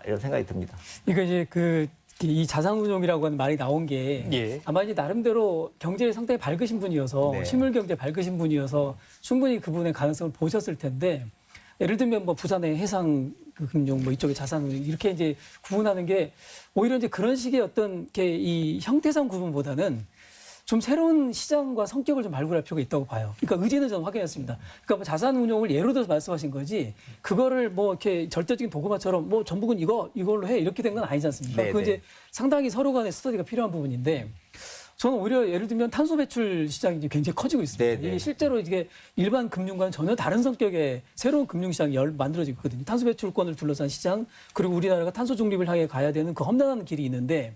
이런 생각이 듭니다. 그러니까 이제 이 자산운용이라고 하는 말이 나온 게 예. 아마 이제 나름대로 경제에 상당히 밝으신 분이어서 네. 실물경제 밝으신 분이어서 충분히 그분의 가능성을 보셨을 텐데 예를 들면 뭐 부산의 해상 그 금융, 뭐 이쪽에 자산운용 이렇게 이제 구분하는 게 오히려 이제 그런 식의 어떤 게 이 형태상 구분보다는 좀 새로운 시장과 성격을 좀 발굴할 필요가 있다고 봐요. 그러니까 의지는 저는 확인했습니다. 그러니까 뭐 자산 운용을 예로 들어서 말씀하신 거지 그거를 뭐 이렇게 절대적인 도구마처럼 뭐 전북은 이걸로 해 이렇게 된 건 아니지 않습니까? 네, 그건 네. 이제 상당히 서로 간의 스터디가 필요한 부분인데 저는 오히려 예를 들면 탄소 배출 시장이 이제 굉장히 커지고 있습니다. 네, 네. 이게 실제로 이게 일반 금융과는 전혀 다른 성격의 새로운 금융 시장이 만들어지고 있거든요. 탄소 배출권을 둘러싼 시장 그리고 우리나라가 탄소 중립을 향해 가야 되는 그 험난한 길이 있는데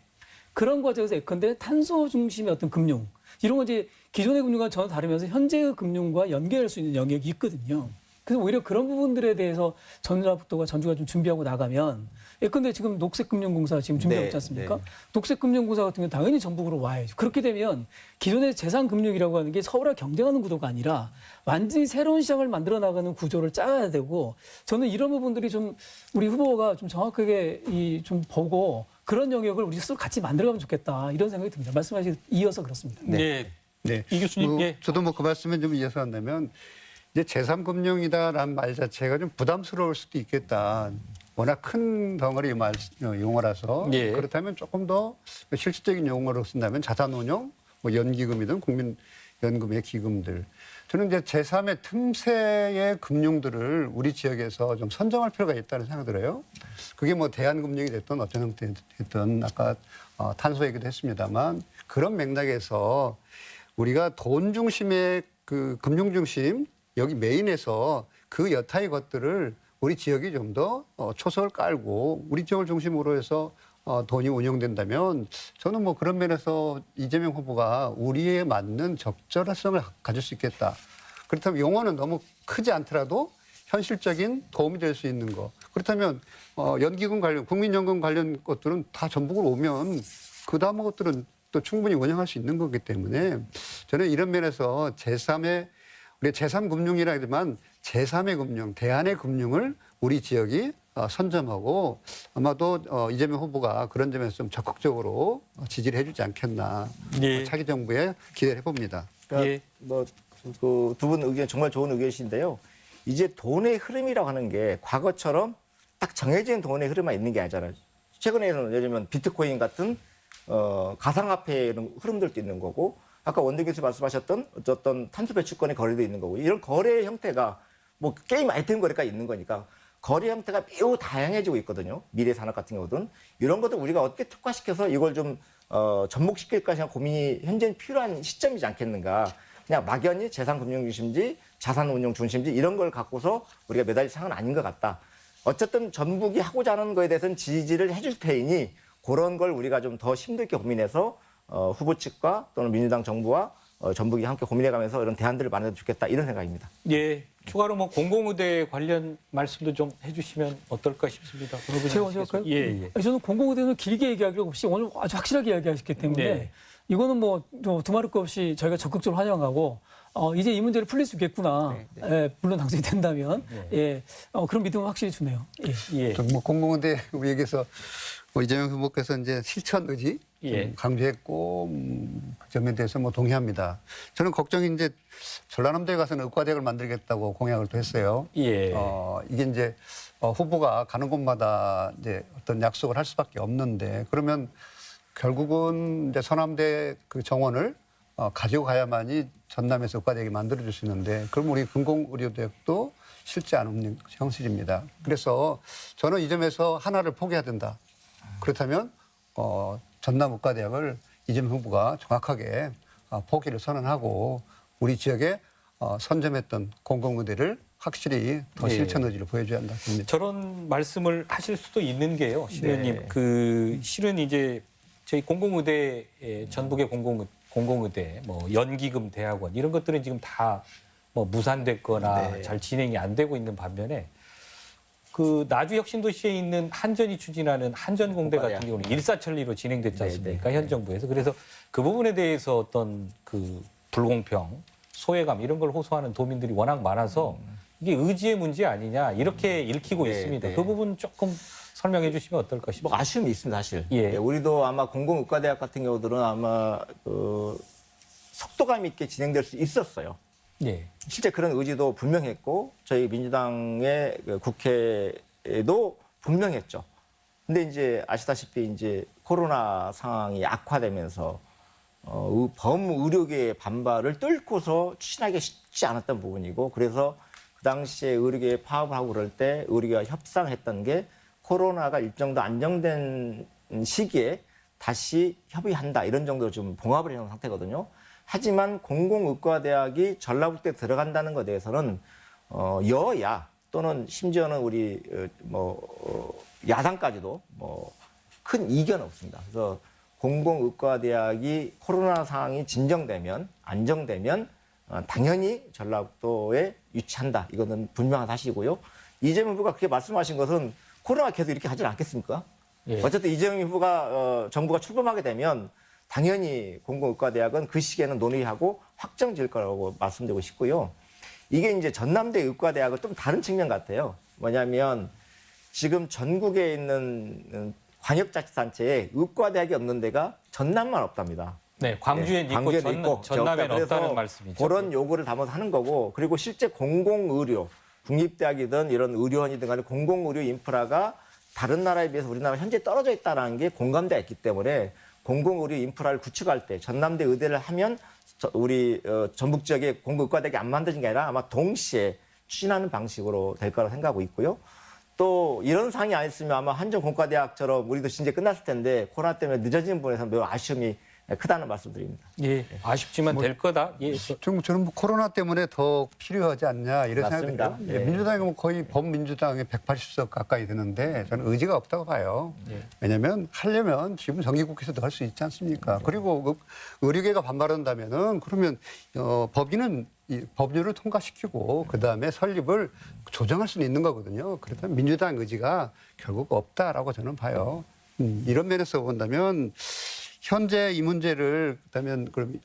그런 과정에서 예컨대 탄소 중심의 어떤 금융 이런 거 이제 기존의 금융과 전혀 다르면서 현재의 금융과 연계할 수 있는 영역이 있거든요. 그래서 오히려 그런 부분들에 대해서 전라북도가 전주가 좀 준비하고 나가면 예컨대 지금 녹색금융공사 지금 준비하고 네, 있지 않습니까? 네. 녹색금융공사 같은 경우는 당연히 전북으로 와야죠. 그렇게 되면 기존의 재산금융이라고 하는 게 서울과 경쟁하는 구도가 아니라 완전히 새로운 시장을 만들어 나가는 구조를 짜야 되고 저는 이런 부분들이 좀 우리 후보가 좀 정확하게 좀 보고 그런 영역을 우리 스스로 같이 만들어가면 좋겠다 이런 생각이 듭니다. 말씀하신 이어서 그렇습니다. 네. 네. 이 교수님, 예. 저도 뭐 그 말씀에 좀 이어서 한다면 이제 제3금융이다라는 말 자체가 좀 부담스러울 수도 있겠다. 워낙 큰 덩어리 용어라서 예. 그렇다면 조금 더 실질적인 용어로 쓴다면 자산운용, 뭐 연기금이든 국민연금의 기금들. 저는 이제 제3의 틈새의 금융들을 우리 지역에서 좀 선정할 필요가 있다는 생각이 들어요. 그게 뭐 대한금융이 됐든 어떤 형태 됐든 아까 탄소 얘기도 했습니다만 그런 맥락에서 우리가 돈 중심의 그 금융 중심 여기 메인에서 그 여타의 것들을 우리 지역이 좀 더 초석을 깔고 우리 지역을 중심으로 해서 돈이 운영된다면 저는 뭐 그런 면에서 이재명 후보가 우리에 맞는 적절성을 가질 수 있겠다. 그렇다면 용어는 너무 크지 않더라도 현실적인 도움이 될 수 있는 거. 그렇다면 연기금 관련, 국민연금 관련 것들은 다 전북으로 오면 그 다음 것들은 또 충분히 운영할 수 있는 거기 때문에 저는 이런 면에서 우리 제3금융이라 하지만 제3의 금융, 대안의 금융을 우리 지역이 선점하고 아마도 이재명 후보가 그런 점에서 좀 적극적으로 지지를 해주지 않겠나 예. 차기 정부에 기대를 해봅니다. 그러니까 예. 두 분 의견 정말 좋은 의견이신데요. 이제 돈의 흐름이라고 하는 게 과거처럼 딱 정해진 돈의 흐름만 있는 게 아니잖아요. 최근에는 예를 들면 비트코인 같은 가상화폐 이런 흐름들도 있는 거고 아까 원대 교수 말씀하셨던 어떤 탄소 배출권의 거래도 있는 거고 이런 거래 형태가 뭐 게임 아이템 거래가 있는 거니까 거래 형태가 매우 다양해지고 있거든요. 미래 산업 같은 경우든 이런 것도 우리가 어떻게 특화시켜서 이걸 좀 접목시킬까 생각 고민이 현재는 필요한 시점이지 않겠는가. 그냥 막연히 재산금융 중심지, 자산운용 중심지 이런 걸 갖고서 우리가 매달릴 상황은 아닌 것 같다. 어쨌든 전북이 하고자 하는 거에 대해서는 지지를 해줄 테이니 그런 걸 우리가 좀 더 힘들게 고민해서 후보 측과 또는 민주당 정부와 전북이 함께 고민해가면서 이런 대안들을 만들어 주겠다 이런 생각입니다. 예. 추가로 뭐 공공의대 관련 말씀도 좀 해주시면 어떨까 싶습니다. 제가 먼저 할까요? 예, 예. 아니, 저는 공공의대는 길게 얘기할 필요 없이 오늘 아주 확실하게 이야기하셨기 때문에 네. 이거는 뭐 두말할 거 없이 저희가 적극적으로 환영하고 이제 이 문제를 풀릴 수 있겠구나. 예, 물론 당선이 된다면 예, 그런 믿음은 확실히 주네요. 예. 예. 뭐 공공의대 우리에게서 이재명 후보께서 이제 실천 의지 예. 강조했고 그 점에 대해서 뭐 동의합니다. 저는 걱정이 이제 전라남도에 가서는 의과대학을 만들겠다고 공약을 또 했어요. 예. 이게 이제 후보가 가는 곳마다 이제 어떤 약속을 할 수밖에 없는데 그러면 결국은 이제 서남대 그 정원을 가지고 가야만이 전남에서 의과대학이 만들어질 수 있는데 그럼 우리 공공의료대학도 실제 안 없는 형식입니다. 그래서 저는 이 점에서 하나를 포기해야 된다. 그렇다면 전남의과대학을 이재명 후보가 정확하게 포기를 선언하고 우리 지역에 선점했던 공공의대를 확실히 더 예. 실천 의지를 보여줘야 한다 봅니다. 저런 말씀을 하실 수도 있는 게요, 시의원님. 네. 그 실은 이제 저희 공공의대 전북의 공공의대, 뭐 연기금 대학원 이런 것들은 지금 다 뭐 무산됐거나 네. 잘 진행이 안 되고 있는 반면에 그 나주혁신도시에 있는 한전이 추진하는 한전공대 같은 공과대학. 경우는 일사천리로 진행됐지 네, 않습니까? 네. 현 정부에서. 그래서 그 부분에 대해서 어떤 그 불공평, 소외감 이런 걸 호소하는 도민들이 워낙 많아서 이게 의지의 문제 아니냐 이렇게 읽히고 네, 있습니다. 네. 그 부분 조금 설명해 주시면 어떨까 뭐 싶습니다. 아쉬움이 있습니다, 사실. 예. 예, 우리도 아마 공공의과대학 같은 경우들은 아마 속도감 있게 진행될 수 있었어요. 예. 실제 그런 의지도 분명했고 저희 민주당의 그 국회 문제도 분명했죠. 근데 이제 아시다시피 이제 코로나 상황이 악화되면서 범의료계의 반발을 뚫고서 추진하기 쉽지 않았던 부분이고, 그래서 그 당시에 의료계에 파업을 하고 그럴 때 의료계가 협상했던 게 코로나가 일정도 안정된 시기에 다시 협의한다, 이런 정도로 좀 봉합을 해놓은 상태거든요. 하지만 공공의과대학이 전라북도에 들어간다는 것에 대해서는 여야 또는 심지어는 우리 야당까지도 큰 이견은 없습니다. 그래서 공공의과대학이 코로나 상황이 진정되면, 안정되면 당연히 전라북도에 유치한다. 이거는 분명한 사실이고요. 이재명 후보가 그렇게 말씀하신 것은 코로나가 계속 이렇게 하지 않겠습니까? 예. 어쨌든 이재명 후보가 정부가 출범하게 되면 당연히 공공의과대학은 그 시기에는 논의하고 확정 지을 거라고 말씀드리고 싶고요. 이게 이제 전남대 의과대학은 좀 다른 측면 같아요. 뭐냐면 지금 전국에 있는 광역자치단체에 의과대학이 없는 데가 전남만 없답니다. 네, 광주엔 있고 전남엔 없다는 말씀이죠. 그런 요구를 담아서 하는 거고, 그리고 실제 공공의료, 국립대학이든 이런 의료원이든 간에 공공의료 인프라가 다른 나라에 비해서 우리나라 현재 떨어져 있다는 게 공감대가 있기 때문에 공공의료 인프라를 구축할 때 전남대 의대를 하면 우리 전북 지역에 공공의과대학이 안 만들어진 게 아니라 아마 동시에 추진하는 방식으로 될 거라고 생각하고 있고요. 또 이런 상황이 아니었으면 아마 한전공과대학처럼 우리도 진짜 끝났을 텐데 코로나 때문에 늦어지는 부분에서 매우 아쉬움이 크다는 말씀드립니다. 예, 아쉽지만 될 거다. 예. 저는 코로나 때문에 더 필요하지 않냐 이런 생각이 맞습니다. 들어요. 예. 민주당이 거의 범민주당의 180석 가까이 되는데 저는 의지가 없다고 봐요. 예. 왜냐하면 하려면 지금 정기국회에서도 할 수 있지 않습니까? 그리고 의료계가 반발한다면은 그러면 법인은 법률을 통과시키고 그다음에 설립을 조정할 수는 있는 거거든요. 그렇다면 민주당 의지가 결국 없다라고 저는 봐요. 이런 면에서 본다면 현재 이 문제를 그렇다면 그럼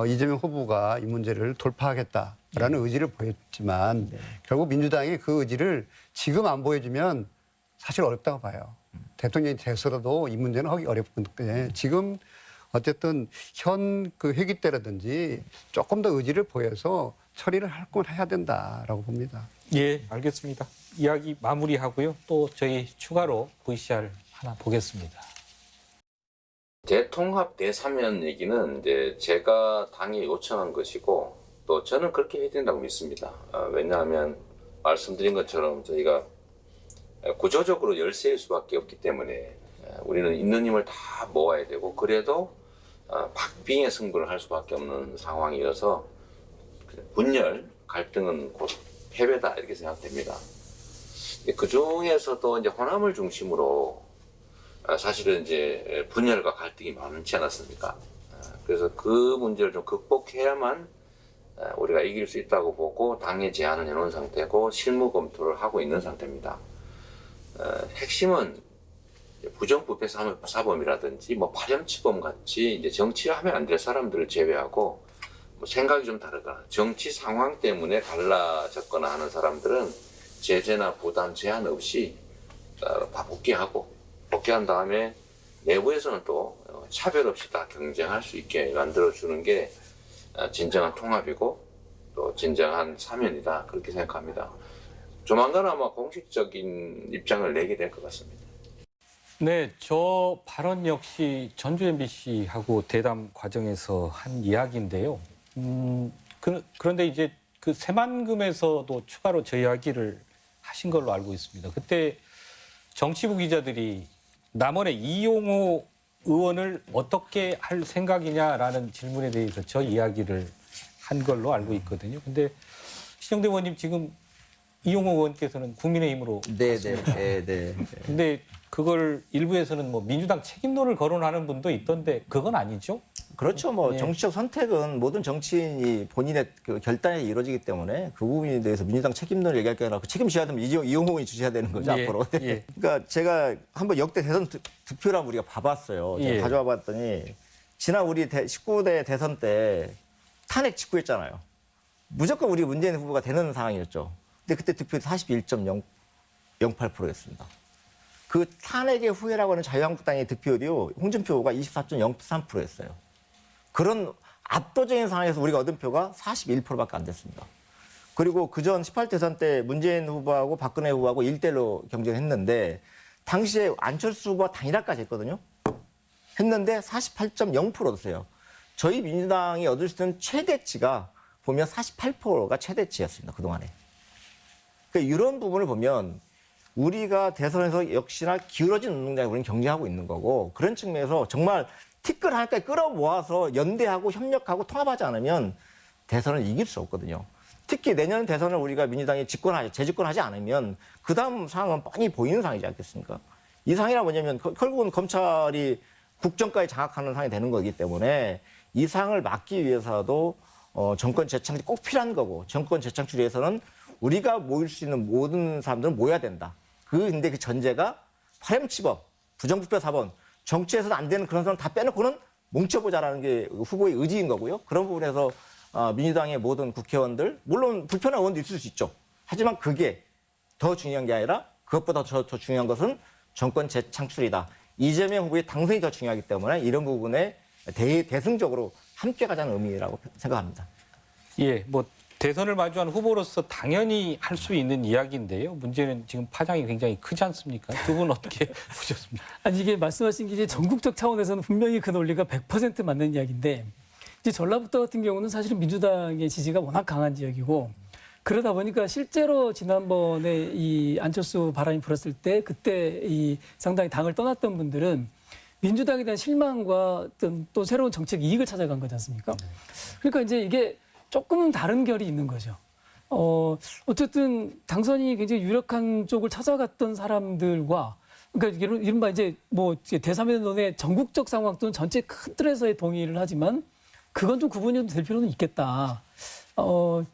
이재명 후보가 이 문제를 돌파하겠다라는 의지를 보였지만 결국 민주당이 그 의지를 지금 안 보여주면 사실 어렵다고 봐요. 대통령이 돼서라도 이 문제는 하기 어렵건데 지금 어쨌든 현 그 회기 때라든지 조금 더 의지를 보여서 처리를 할 건 해야 된다라고 봅니다. 예, 알겠습니다. 이야기 마무리하고요. 또 저희 추가로 VCR 하나 보겠습니다. 대통합 대사면 얘기는 이제 제가 당에 요청한 것이고 또 저는 그렇게 해야 된다고 믿습니다. 왜냐하면 말씀드린 것처럼 저희가 구조적으로 열세일 수밖에 없기 때문에 우리는 있는 힘을 다 모아야 되고 그래도 박빙의 승부를 할 수밖에 없는 상황이어서 분열, 갈등은 곧 패배다 이렇게 생각됩니다. 그 중에서도 이제 호남을 중심으로 사실은 이제 분열과 갈등이 많지 않았습니까? 그래서 그 문제를 좀 극복해야만 우리가 이길 수 있다고 보고 당에 제안을 해놓은 상태고 실무 검토를 하고 있는 상태입니다. 핵심은 부정부패 사범이라든지 뭐 파렴치범 같이 이제 정치를 하면 안 될 사람들을 제외하고 뭐 생각이 좀 다르거나 정치 상황 때문에 달라졌거나 하는 사람들은 제재나 부담 제한 없이 다 복귀한 다음에 내부에서는 또 차별 없이 다 경쟁할 수 있게 만들어주는 게 진정한 통합이고 또 진정한 사면이다 그렇게 생각합니다. 조만간 아마 공식적인 입장을 내게 될 것 같습니다. 네, 저 발언 역시 전주 MBC하고 대담 과정에서 한 이야기인데요. 그런데 이제 그 새만금에서도 추가로 저 이야기를 하신 걸로 알고 있습니다. 그때 정치부 기자들이 남원의 이용호 의원을 어떻게 할 생각이냐라는 질문에 대해서 저 이야기를 한 걸로 알고 있거든요. 근데 신영대 의원님 지금 이용호 의원께서는 국민의힘으로 네. 근데 그걸 일부에서는 뭐 민주당 책임론을 거론하는 분도 있던데 그건 아니죠? 그렇죠. 뭐 네. 정치적 선택은 모든 정치인이 본인의 그 결단에 이루어지기 때문에 그 부분에 대해서 민주당 책임론을 얘기할 게 아니라 책임져야 되면 이용호 의원이 주셔야 되는 거죠, 예, 앞으로. 예. 그러니까 제가 한번 역대 대선 득표를 우리가 봐봤어요. 제가 예. 가져와 봤더니 지난 우리 19대 대선 때 탄핵 직후였잖아요. 무조건 우리 문재인 후보가 되는 상황이었죠. 근데 그때 득표율이 41.08%였습니다. 그 탄핵의 후회라고 하는 자유한국당의 득표율이요, 홍준표 후보가 24.03%였어요. 그런 압도적인 상황에서 우리가 얻은 표가 41%밖에 안 됐습니다. 그리고 그전 18대선 때 문재인 후보하고 박근혜 후보하고 1대1로 경쟁했는데 당시에 안철수 후보가 단일화까지 했거든요. 했는데 48.0% 얻었어요. 저희 민주당이 얻을 수 있는 최대치가 보면 48%가 최대치였습니다. 그동안에. 그러니까 이런 부분을 보면 우리가 대선에서 역시나 기울어진 운동장에 우리는 경쟁하고 있는 거고 그런 측면에서 정말 티끌 하나까지 끌어모아서 연대하고 협력하고 통합하지 않으면 대선을 이길 수 없거든요. 특히 내년 대선을 우리가 민주당이 재집권하지 않으면 그 다음 상황은 뻔히 보이는 상황이지 않겠습니까? 이 상황이란 뭐냐면 결국은 검찰이 국정까지 장악하는 상황이 되는 거기 때문에 이 상황을 막기 위해서도 정권 재창출이 꼭 필요한 거고 정권 재창출 위해서는 우리가 모일 수 있는 모든 사람들은 모여야 된다. 근데 그 전제가 파렴치범, 부정부패 사본, 정치에서는 안 되는 그런 사람 다 빼놓고는 뭉쳐보자라는 게 후보의 의지인 거고요. 그런 부분에서 민주당의 모든 국회의원들, 물론 불편한 의원도 있을 수 있죠. 하지만 그게 더 중요한 게 아니라 그것보다 더 중요한 것은 정권 재창출이다. 이재명 후보의 당선이 더 중요하기 때문에 이런 부분에 대승적으로 함께 가자는 의미라고 생각합니다. 예, 뭐 대선을 마주한 후보로서 당연히 할 수 있는 이야기인데요. 문제는 지금 파장이 굉장히 크지 않습니까? 두 분 어떻게 보셨습니까? 아니 이게 말씀하신 게 이제 전국적 차원에서는 분명히 그 논리가 100% 맞는 이야기인데 이제 전라북도 같은 경우는 사실은 민주당의 지지가 워낙 강한 지역이고 그러다 보니까 실제로 지난번에 이 안철수 바람이 불었을 때 그때 이 상당히 당을 떠났던 분들은 민주당에 대한 실망과 어떤 또 새로운 정책 이익을 찾아간 거지 않습니까? 그러니까 이제 이게 조금은 다른 결이 있는 거죠. 어쨌든 당선이 굉장히 유력한 쪽을 찾아갔던 사람들과 그러니까 이른바 이제 뭐 대3의 논의 전국적 상황 또는 전체 큰 틀에서의 동의를 하지만 그건 좀 구분이 될 필요는 있겠다.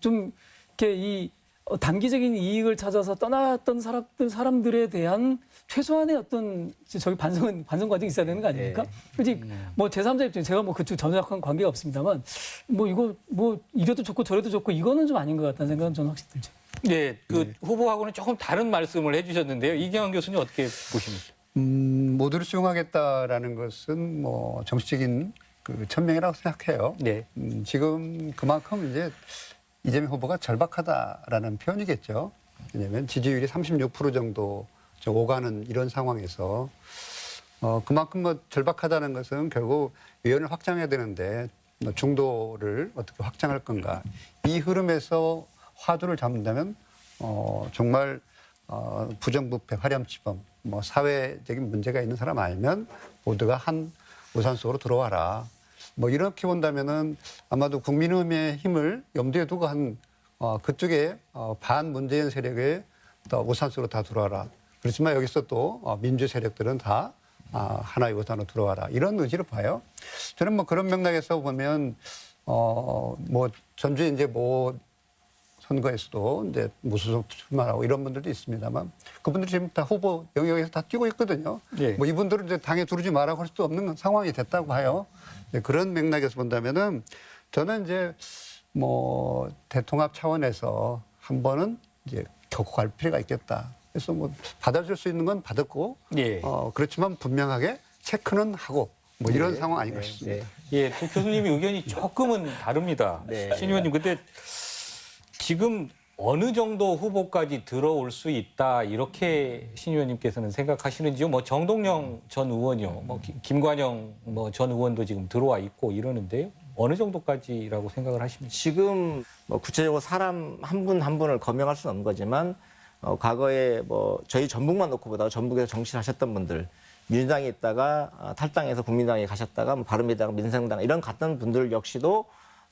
좀 이렇게 이 단기적인 이익을 찾아서 떠났던 사람들에 대한 최소한의 어떤 저기 반성 과정이 있어야 되는 거 아닙니까? 그지 뭐 제3자 입장 제가 뭐 그쪽 전혀 관계가 없습니다만 뭐 이거 뭐 이래도 좋고 저래도 좋고 이거는 좀 아닌 것 같다는 생각은 저는 확실히 들죠. 예, 그 후보하고는 조금 다른 말씀을 해주셨는데요. 이경환 교수님 어떻게 보십니까? 모두를 수용하겠다라는 것은 뭐 정치적인 그 천명이라고 생각해요. 네. 지금 그만큼 이제 이재명 후보가 절박하다라는 표현이겠죠. 왜냐하면 지지율이 36% 정도 오가는 이런 상황에서 그만큼 뭐 절박하다는 것은 결국 위원을 확장해야 되는데 중도를 어떻게 확장할 건가. 이 흐름에서 화두를 잡는다면 정말 부정부패, 화렴치범, 뭐 사회적인 문제가 있는 사람 아니면 모두가 한 우산 속으로 들어와라. 뭐 이렇게 본다면은 아마도 국민의힘의 힘을 염두에 두고 한 그쪽에 반문재인 세력의 우산 속으로 다 들어와라. 그렇지만 여기서 또 민주 세력들은 다 하나의 우산으로 들어와라. 이런 의지를 봐요. 저는 뭐 그런 맥락에서 보면 뭐 전주에 이제 뭐 선거에서도 이제 무소속 출마하고 이런 분들도 있습니다만 그분들이 지금 다 후보 영역에서 다 뛰고 있거든요. 네. 뭐 이분들은 이제 당에 두르지 말라고 할 수도 없는 상황이 됐다고 봐요. 그런 맥락에서 본다면은 저는 이제 뭐 대통합 차원에서 한 번은 이제 겪고 갈 필요가 있겠다. 그래서 뭐 받아줄 수 있는 건 받았고, 예. 그렇지만 분명하게 체크는 하고 뭐 이런 상황 아닌가 싶습니다. 예, 두 교수님의 의견이 조금은 다릅니다. 네. 신 의원님, 근데 지금 어느 정도 후보까지 들어올 수 있다 이렇게 신 의원님께서는 생각하시는지요? 뭐 정동영 전 의원이요, 뭐 김관영 뭐 전 의원도 지금 들어와 있고 이러는데요. 어느 정도까지라고 생각을 하십니까? 지금 뭐 구체적으로 사람 한 분 한 분을 거명할 수는 없는 거지만 과거에 뭐 저희 전북만 놓고 보다가 전북에서 정치를 하셨던 분들 민주당에 있다가 탈당해서 국민당에 가셨다가 뭐 바른미래당, 민생당 이런 갔던 분들 역시도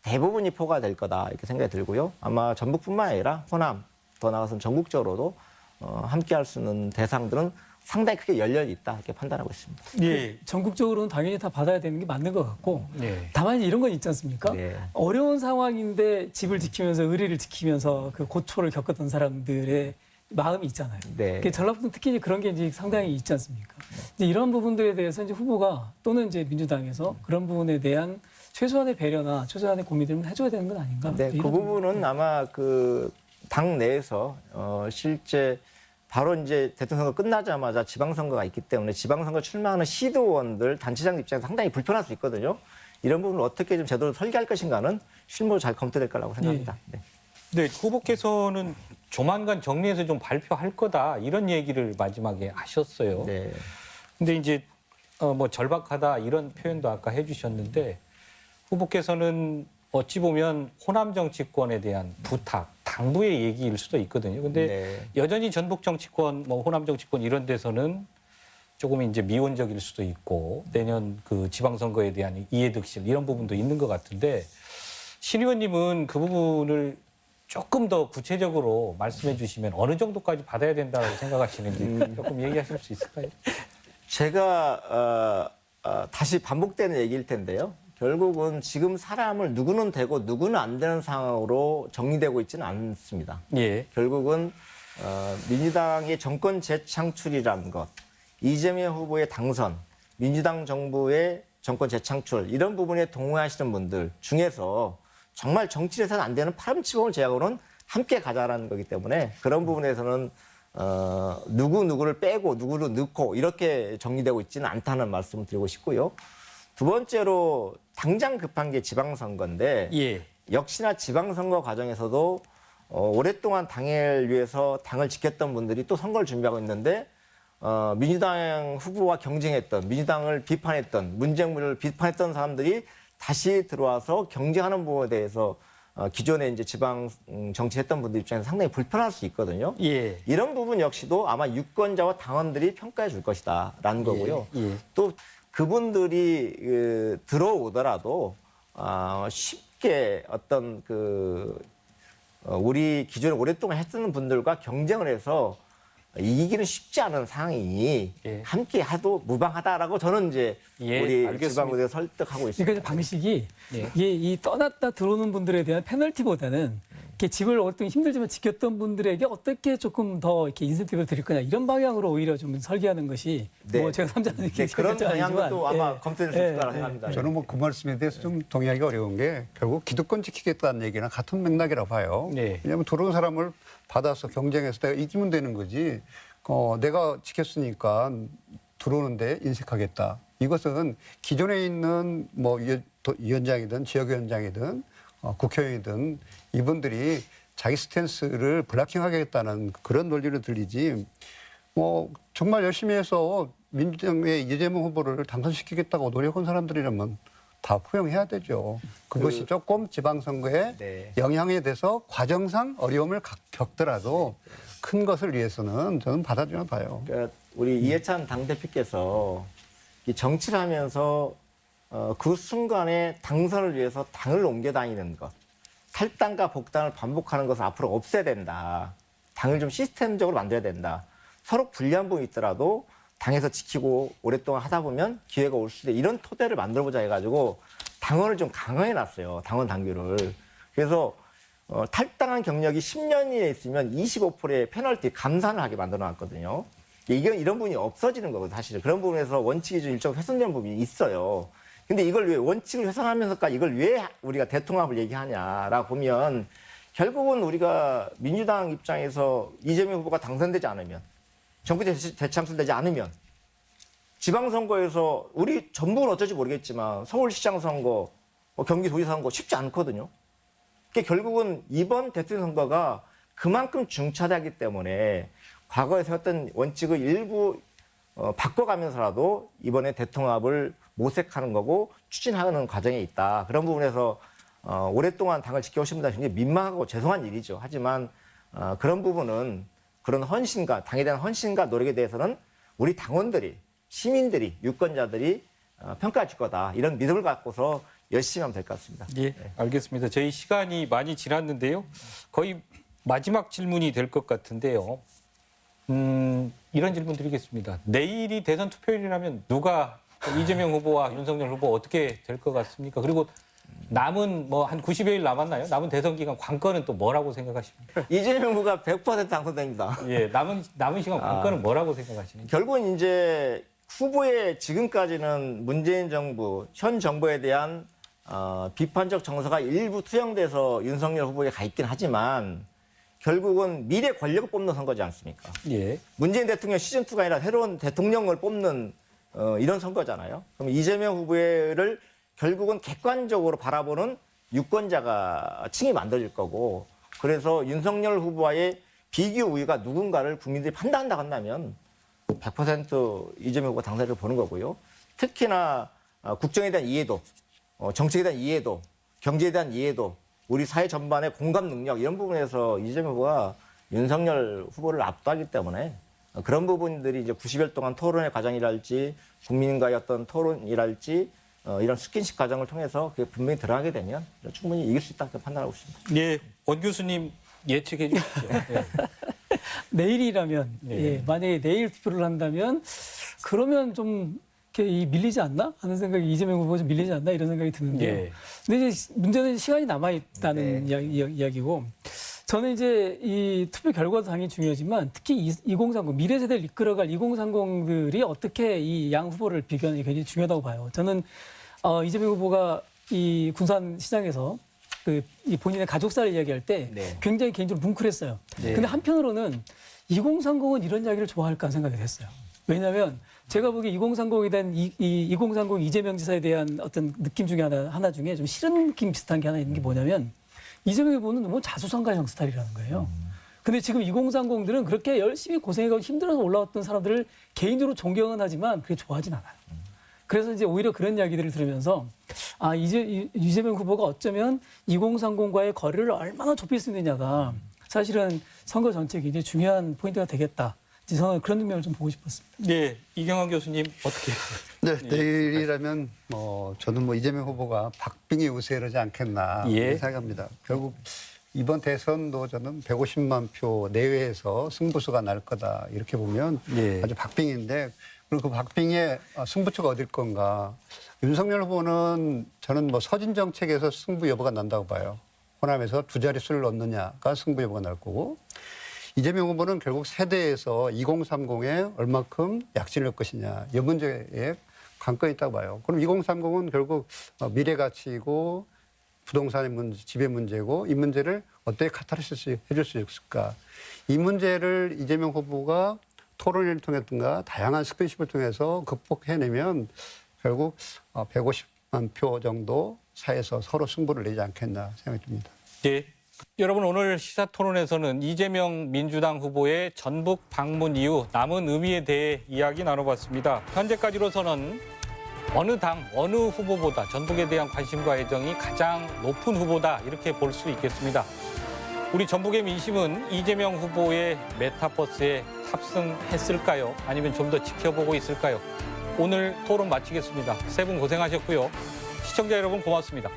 대부분이 포괄 될 거다 이렇게 생각이 들고요. 아마 전북뿐만 아니라 호남 더 나아가서는 전국적으로도 함께할 수 있는 대상들은 상당히 크게 열려 있다 이렇게 판단하고 있습니다. 예. 전국적으로는 당연히 다 받아야 되는 게 맞는 것 같고 네. 다만 이런 건 있지 않습니까? 네. 어려운 상황인데 집을 지키면서 의리를 지키면서 그 고초를 겪었던 사람들의 마음이 있잖아요. 네. 전라북도 특히 그런 게 이제 상당히 있지 않습니까? 이제 이런 부분들에 대해서 이제 후보가 또는 이제 민주당에서 그런 부분에 대한 최소한의 배려나 최소한의 고민들은 해줘야 되는 건 아닌가? 네, 그 부분은 아마 그 당 내에서 실제 바로 이제 대통령 선거 끝나자마자 지방선거가 있기 때문에 지방선거 출마하는 시도원들 단체장 입장에서 상당히 불편할 수 있거든요. 이런 부분을 어떻게 좀 제대로 설계할 것인가는 실무로 잘 검토될 거라고 생각합니다. 네. 네, 후보께서는 조만간 정리해서 좀 발표할 거다 이런 얘기를 마지막에 하셨어요. 네. 근데 이제 뭐 절박하다 이런 표현도 아까 해주셨는데 후보께서는 어찌 보면 호남 정치권에 대한 부탁, 당부의 얘기일 수도 있거든요. 근데 네. 여전히 전북 정치권, 뭐 호남 정치권 이런 데서는 조금 이제 미온적일 수도 있고 내년 그 지방선거에 대한 이해득실 이런 부분도 있는 것 같은데 신 의원님은 그 부분을 조금 더 구체적으로 말씀해 주시면 어느 정도까지 받아야 된다고 생각하시는지 조금 얘기하실 수 있을까요? 제가 다시 반복되는 얘기일 텐데요. 결국은 지금 사람을 누구는 되고 누구는 안 되는 상황으로 정리되고 있지는 않습니다. 예. 결국은 민주당의 정권 재창출이라는 것, 이재명 후보의 당선, 민주당 정부의 정권 재창출 이런 부분에 동의하시는 분들 중에서 정말 정치에서는 안 되는 파렴치범을 제하고는 함께 가자라는 거기 때문에 그런 부분에서는 누구를 빼고 누구를 넣고 이렇게 정리되고 있지는 않다는 말씀을 드리고 싶고요. 두 번째로 당장 급한 게 지방선거인데 예. 역시나 지방선거 과정에서도 오랫동안 당을 위해서 당을 지켰던 분들이 또 선거를 준비하고 있는데 민주당 후보와 경쟁했던 민주당을 비판했던 문재인을 비판했던 사람들이 다시 들어와서 경쟁하는 부분에 대해서 기존에 이제 지방 정치했던 분들 입장에서 상당히 불편할 수 있거든요. 예. 이런 부분 역시도 아마 유권자와 당원들이 평가해 줄 것이다라는 거고요. 예. 또 그분들이 들어오더라도 쉽게 어떤 우리 기존에 오랫동안 했던 분들과 경쟁을 해서 이기기는 쉽지 않은 상황이니 예. 함께 해도 무방하다라고 저는 이제 예, 우리 알겠습니다. 지방의회 설득하고 있습니다. 그러니까 방식이 예. 이게 이 떠났다 들어오는 분들에 대한 페널티보다는 이렇게 집을 오랫동안 힘들지만 지켰던 분들에게 어떻게 조금 더 이렇게 인센티브를 드릴 거냐 이런 방향으로 오히려 좀 설계하는 것이 네. 뭐 제가 삼자는 이렇게 네, 그런 방향도 아마 검토될 수 있을 거라 예. 생각합니다. 저는 뭐 그 말씀에 대해서 좀 동의하기가 어려운 게 결국 기득권 지키겠다는 얘기랑 같은 맥락이라고 봐요. 네. 왜냐하면 들어온 사람을 받아서 경쟁해서 내가 이기면 되는 거지. 내가 지켰으니까 들어오는데 인색하겠다. 이것은 기존에 있는 뭐 위원장이든 지역위원장이든 국회의원이든 이분들이 자기 스탠스를 블락킹하겠다는 그런 논리로 들리지. 뭐 정말 열심히 해서 민주당의 이재명 후보를 당선시키겠다고 노력한 사람들이라면 다 포용해야 되죠. 그것이 조금 지방선거에 네. 영향에 대해서 과정상 어려움을 겪더라도 큰 것을 위해서는 저는 받아주나 봐요. 그러니까 우리 이해찬 당대표께서 이 정치를 하면서 그 순간에 당선을 위해서 당을 옮겨 다니는 것, 탈당과 복당을 반복하는 것을 앞으로 없애야 된다. 당을 좀 시스템적으로 만들어야 된다. 서로 불리한 부분이 있더라도 당에서 지키고 오랫동안 하다 보면 기회가 올 수도 있다. 이런 토대를 만들어보자 해가지고 당원을 좀 강화해놨어요. 당원 당규를. 그래서 탈당한 경력이 10년 이내 있으면 25%의 페널티 감산을 하게 만들어놨거든요. 이런 부분이 없어지는 거거든요. 사실은. 그런 부분에서 원칙이 좀 일정 훼손되는 부분이 있어요. 근데 이걸 왜 원칙을 훼손하면서까지 이걸 왜 우리가 대통합을 얘기하냐라고 보면 결국은 우리가 민주당 입장에서 이재명 후보가 당선되지 않으면 정부 재창출되지 않으면 지방선거에서 우리 전북은 어떨지 모르겠지만 서울시장 선거, 경기도지사 선거 쉽지 않거든요. 그게 결국은 이번 대통령 선거가 그만큼 중차대하기 때문에 과거에 세웠던 원칙을 일부 바꿔가면서라도 이번에 대통합을 모색하는 거고 추진하는 과정에 있다. 그런 부분에서 오랫동안 당을 지켜오신 분들 굉장히 민망하고 죄송한 일이죠. 하지만 그런 부분은 그런 헌신과 당에 대한 헌신과 노력에 대해서는 우리 당원들이 시민들이 유권자들이 평가해 줄 거다. 이런 믿음을 갖고서 열심히 하면 될 것 같습니다. 예, 알겠습니다. 저희 시간이 많이 지났는데요. 거의 마지막 질문이 될 것 같은데요. 이런 질문 드리겠습니다. 내일이 대선 투표일이라면 누가 이재명 후보와 윤석열 후보 어떻게 될 것 같습니까? 그리고 남은 뭐 한 90여일 남았나요? 남은 대선 기간 관건은 또 뭐라고 생각하십니까? 이재명 후보가 100% 당선됩니다. 예, 남은 시간 관건은 뭐라고 생각하시는지? 결국은 이제 후보의 지금까지는 문재인 정부, 현 정부에 대한 비판적 정서가 일부 투영돼서 윤석열 후보에 가 있긴 하지만 결국은 미래 권력을 뽑는 선거지 않습니까? 예. 문재인 대통령 시즌2가 아니라 새로운 대통령을 뽑는 이런 선거잖아요. 그럼 이재명 후보를 결국은 객관적으로 바라보는 유권자가 층이 만들어질 거고 그래서 윤석열 후보와의 비교 우위가 누군가를 국민들이 판단한다고 한다면 100% 이재명 후보가 당사자를 보는 거고요. 특히나 국정에 대한 이해도, 정책에 대한 이해도, 경제에 대한 이해도, 우리 사회 전반의 공감 능력 이런 부분에서 이재명 후보가 윤석열 후보를 압도하기 때문에 그런 부분들이 이제 90일 동안 토론의 과정이랄지 국민과의 어떤 토론이랄지 이런 스킨십 과정을 통해서 그게 분명히 들어가게 되면 충분히 이길 수 있다 고 판단하고 있습니다. 예, 원 교수님 예측해 주시죠. 예. 내일이라면 예. 예, 만약에 내일 투표를 한다면 그러면 좀 이렇게 밀리지 않나 하는 생각이 이재명 후보가 좀 밀리지 않나 이런 생각이 드는데요. 예. 근데 이제 문제는 시간이 남아 있다는 이야기고 저는 이제 이 투표 결과도 당연히 중요하지만 특히 2030 미래 세대를 이끌어갈 2030들이 어떻게 이 양 후보를 비교하는 게 굉장히 중요하다고 봐요. 저는 이재명 후보가 이 군산 시장에서 이 본인의 가족사를 이야기할 때 네. 굉장히 개인적으로 뭉클했어요. 네. 근데 한편으로는 2030은 이런 이야기를 좋아할까 하는 생각이 됐어요. 왜냐하면 제가 보기에 2030에 대한 2030 이재명 지사에 대한 어떤 느낌 중에 하나 중에 좀 싫은 느낌 비슷한 게 하나 있는 게 뭐냐면 이재명 후보는 너무 자수성가형 스타일이라는 거예요. 근데 지금 2030들은 그렇게 열심히 고생하고 힘들어서 올라왔던 사람들을 개인적으로 존경은 하지만 그게 좋아하진 않아요. 그래서 이제 오히려 그런 이야기들을 들으면서 이재명 후보가 어쩌면 2030과의 거리를 얼마나 좁힐 수 있느냐가 사실은 선거 전체에 굉장히 중요한 포인트가 되겠다. 저는 그런 측면을 좀 보고 싶었습니다. 예, 이경환 교수님 어떻게? 네, 내일이라면 저는 이재명 후보가 박빙의 우세하지 않겠나 예. 생각합니다. 결국 이번 대선도 저는 150만 표 내외에서 승부수가 날 거다 이렇게 보면 예. 아주 박빙인데 그리고 그 박빙의 승부처가 어딜 건가? 윤석열 후보는 저는 서진 정책에서 승부 여부가 난다고 봐요. 호남에서 두 자릿수를 넣느냐가 승부 여부가 날 거고. 이재명 후보는 결국 세대에서 2030에 얼마큼 약진을 할 것이냐 이 문제에 관건이 있다고 봐요. 그럼 2030은 결국 미래 가치이고 부동산의 문제, 집의 문제고 이 문제를 어떻게 카타르시스 해줄 수 있을까? 이 문제를 이재명 후보가 토론을 통했든가 다양한 스킨십을 통해서 극복해내면 결국 150만 표 정도 사이에서 서로 승부를 내지 않겠나 생각이 듭니다. 예. 여러분 오늘 시사토론에서는 이재명 민주당 후보의 전북 방문 이후 남은 의미에 대해 이야기 나눠봤습니다. 현재까지로서는 어느 당, 어느 후보보다 전북에 대한 관심과 애정이 가장 높은 후보다 이렇게 볼 수 있겠습니다. 우리 전북의 민심은 이재명 후보의 메타버스에 탑승했을까요? 아니면 좀 더 지켜보고 있을까요? 오늘 토론 마치겠습니다. 세 분 고생하셨고요. 시청자 여러분 고맙습니다.